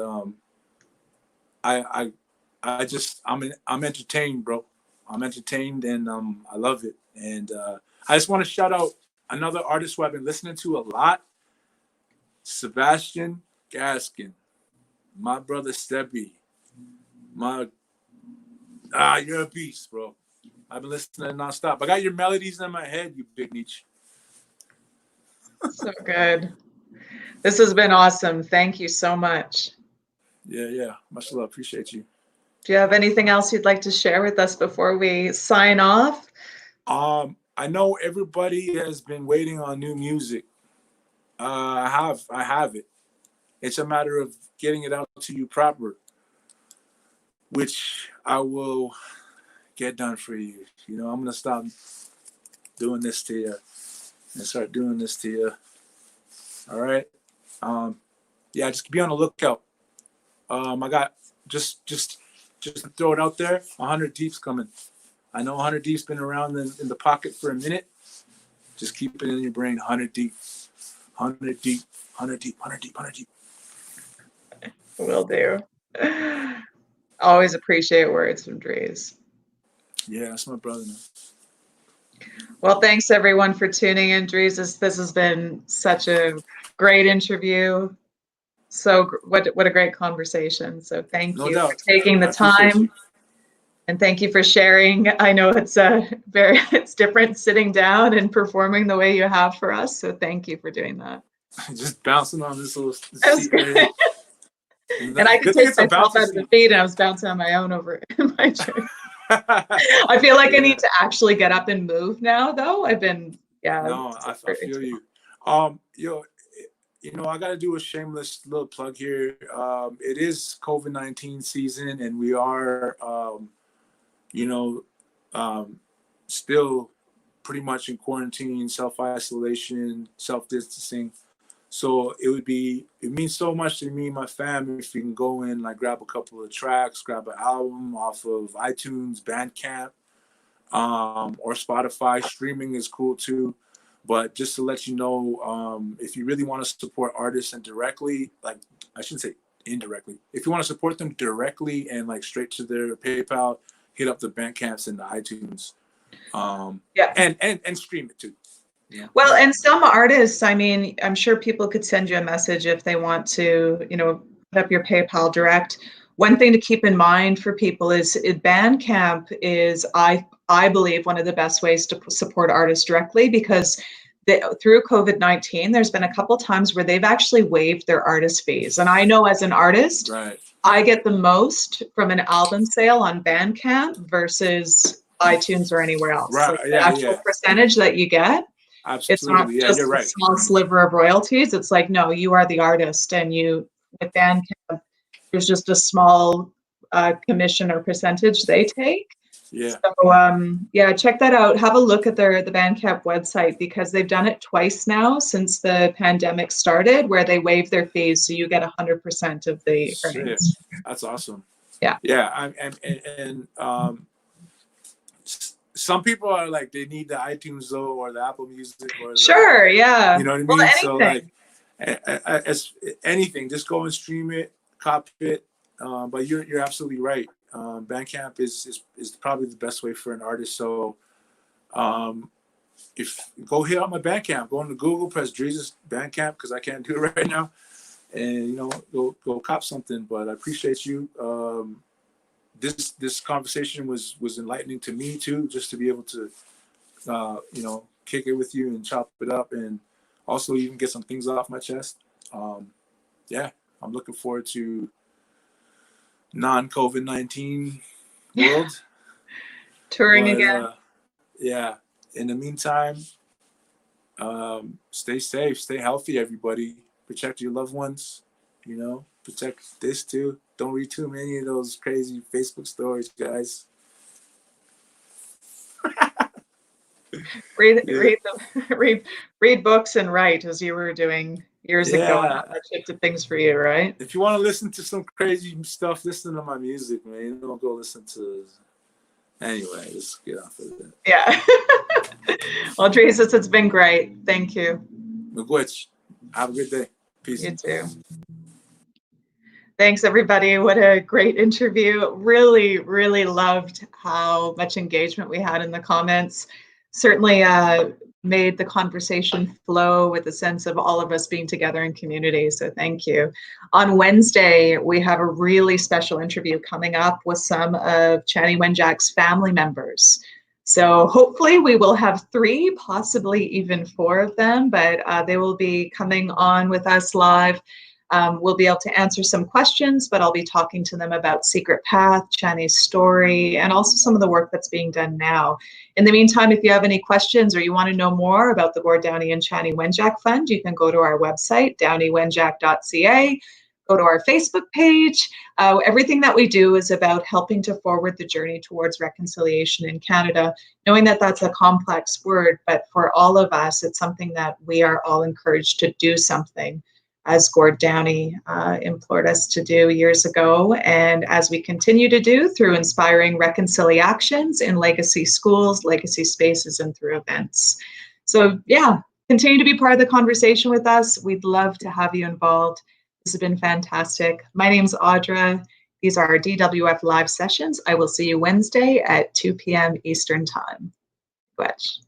B: I'm entertained, bro. I'm entertained, and I love it. And I just want to shout out another artist who I've been listening to a lot, Sebastian Gaskin, my brother Steppy. You're a beast, bro. I've been listening nonstop. I got your melodies in my head, you big niche.
A: So good. This has been awesome. Thank you so much.
B: Yeah. Much love. Appreciate you.
A: Do you have anything else you'd like to share with us before we sign off?
B: I know everybody has been waiting on new music. I have it. It's a matter of getting it out to you proper, which I will get done for you. You know, I'm gonna stop doing this to you and start doing this to you. All right. Yeah, just be on the lookout. I got just to throw it out there. 100 Deep's coming. I know 100 Deep's been around in the pocket for a minute. Just keep it in your brain. 100 Deep, 100 Deep, 100 Deep, 100 Deep, 100 Deep.
A: Will do. Always appreciate words from Drees.
B: Yeah, that's my brother, man.
A: Well, thanks everyone for tuning in, Drees. This has been such a great interview. So what a great conversation. So thank you for taking the time, and thank you for sharing. I know it's it's different sitting down and performing the way you have for us. So thank you for doing that.
B: Just bouncing on this little seat right here.
A: And I could take myself out of the feet, and I was bouncing on my own over in my chair. I feel like I need to actually get up and move now, though. I've been,
B: No, I feel you. You know, I got to do a shameless little plug here. It is COVID-19 season, and we are, still pretty much in quarantine, self-isolation, self-distancing. So it means so much to me and my family if you can go in, like grab a couple of tracks, grab an album off of iTunes, Bandcamp, or Spotify. Streaming is cool too. But just to let you know, if you really want to support artists and directly, like I shouldn't say indirectly, if you want to support them directly and like straight to their PayPal, hit up the Bandcamps and the iTunes. And stream it too. Yeah.
A: Well, and some artists, I mean, I'm sure people could send you a message if they want to, put up your PayPal direct. One thing to keep in mind for people is Bandcamp is, I believe, one of the best ways to support artists directly, because through COVID-19, there's been a couple times where they've actually waived their artist fees. And I know as an artist,
B: right, I
A: get the most from an album sale on Bandcamp versus iTunes or anywhere else.
B: Right.
A: So the actual percentage that you get,
B: absolutely.
A: It's not just
B: you're right.
A: a small sliver of royalties. It's like, no, you are the artist, and with Bandcamp, there's just a small commission or percentage they take.
B: Yeah.
A: So check that out. Have a look at the Bandcamp website, because they've done it twice now since the pandemic started, where they waive their fees, so you get 100% of the earnings.
B: That's awesome.
A: Yeah.
B: Yeah. Some people are like, they need the iTunes though, or the Apple Music, or
A: sure, yeah.
B: You know what I mean?
A: Well, anything.
B: So like, as anything, just go and stream it, copy it. But you're absolutely right. Bandcamp is probably the best way for an artist. So, if go hit up my Bandcamp, go into Google, press Drezus Bandcamp, because I can't do it right now, and go cop something. But I appreciate you. This conversation was enlightening to me too, just to be able to kick it with you and chop it up, and also even get some things off my chest. I'm looking forward to non-COVID-19 world.
A: Touring again.
B: In the meantime, stay safe, stay healthy, everybody. Protect your loved ones, protect this too. Don't read too many of those crazy Facebook stories, guys. read books and write, as you were doing years ago. That shifted things for you, right? If you want to listen to some crazy stuff, listen to my music, man. Don't go listen to. Anyway, let's get off of it. Yeah. Well, Drezus, it's been great. Thank you. Miigwech. Have a good day. Peace. You too. Thanks, everybody. What a great interview. Really, really loved how much engagement we had in the comments. Certainly made the conversation flow with a sense of all of us being together in community. So thank you. On Wednesday, we have a really special interview coming up with some of Chanie Wenjack's family members. So hopefully we will have 3, possibly even 4 of them, but they will be coming on with us live. We'll be able to answer some questions, but I'll be talking to them about Secret Path, Chanie's story, and also some of the work that's being done now. In the meantime, if you have any questions or you want to know more about the Gord Downie and Chanie Wenjack Fund, you can go to our website, downeywenjack.ca.
A: go to our Facebook page. Everything that we do is about helping to forward the journey towards reconciliation in Canada, knowing that that's a complex word, but for all of us, it's something that we are all encouraged to do something, as Gord Downey implored us to do years ago, and as we continue to do through inspiring reconciliations in legacy schools, legacy spaces, and through events. So yeah, continue to be part of the conversation with us. We'd love to have you involved. This has been fantastic. My name's Audra. These are our DWF live sessions. I will see you Wednesday at 2 p.m. Eastern Time. Gwetch.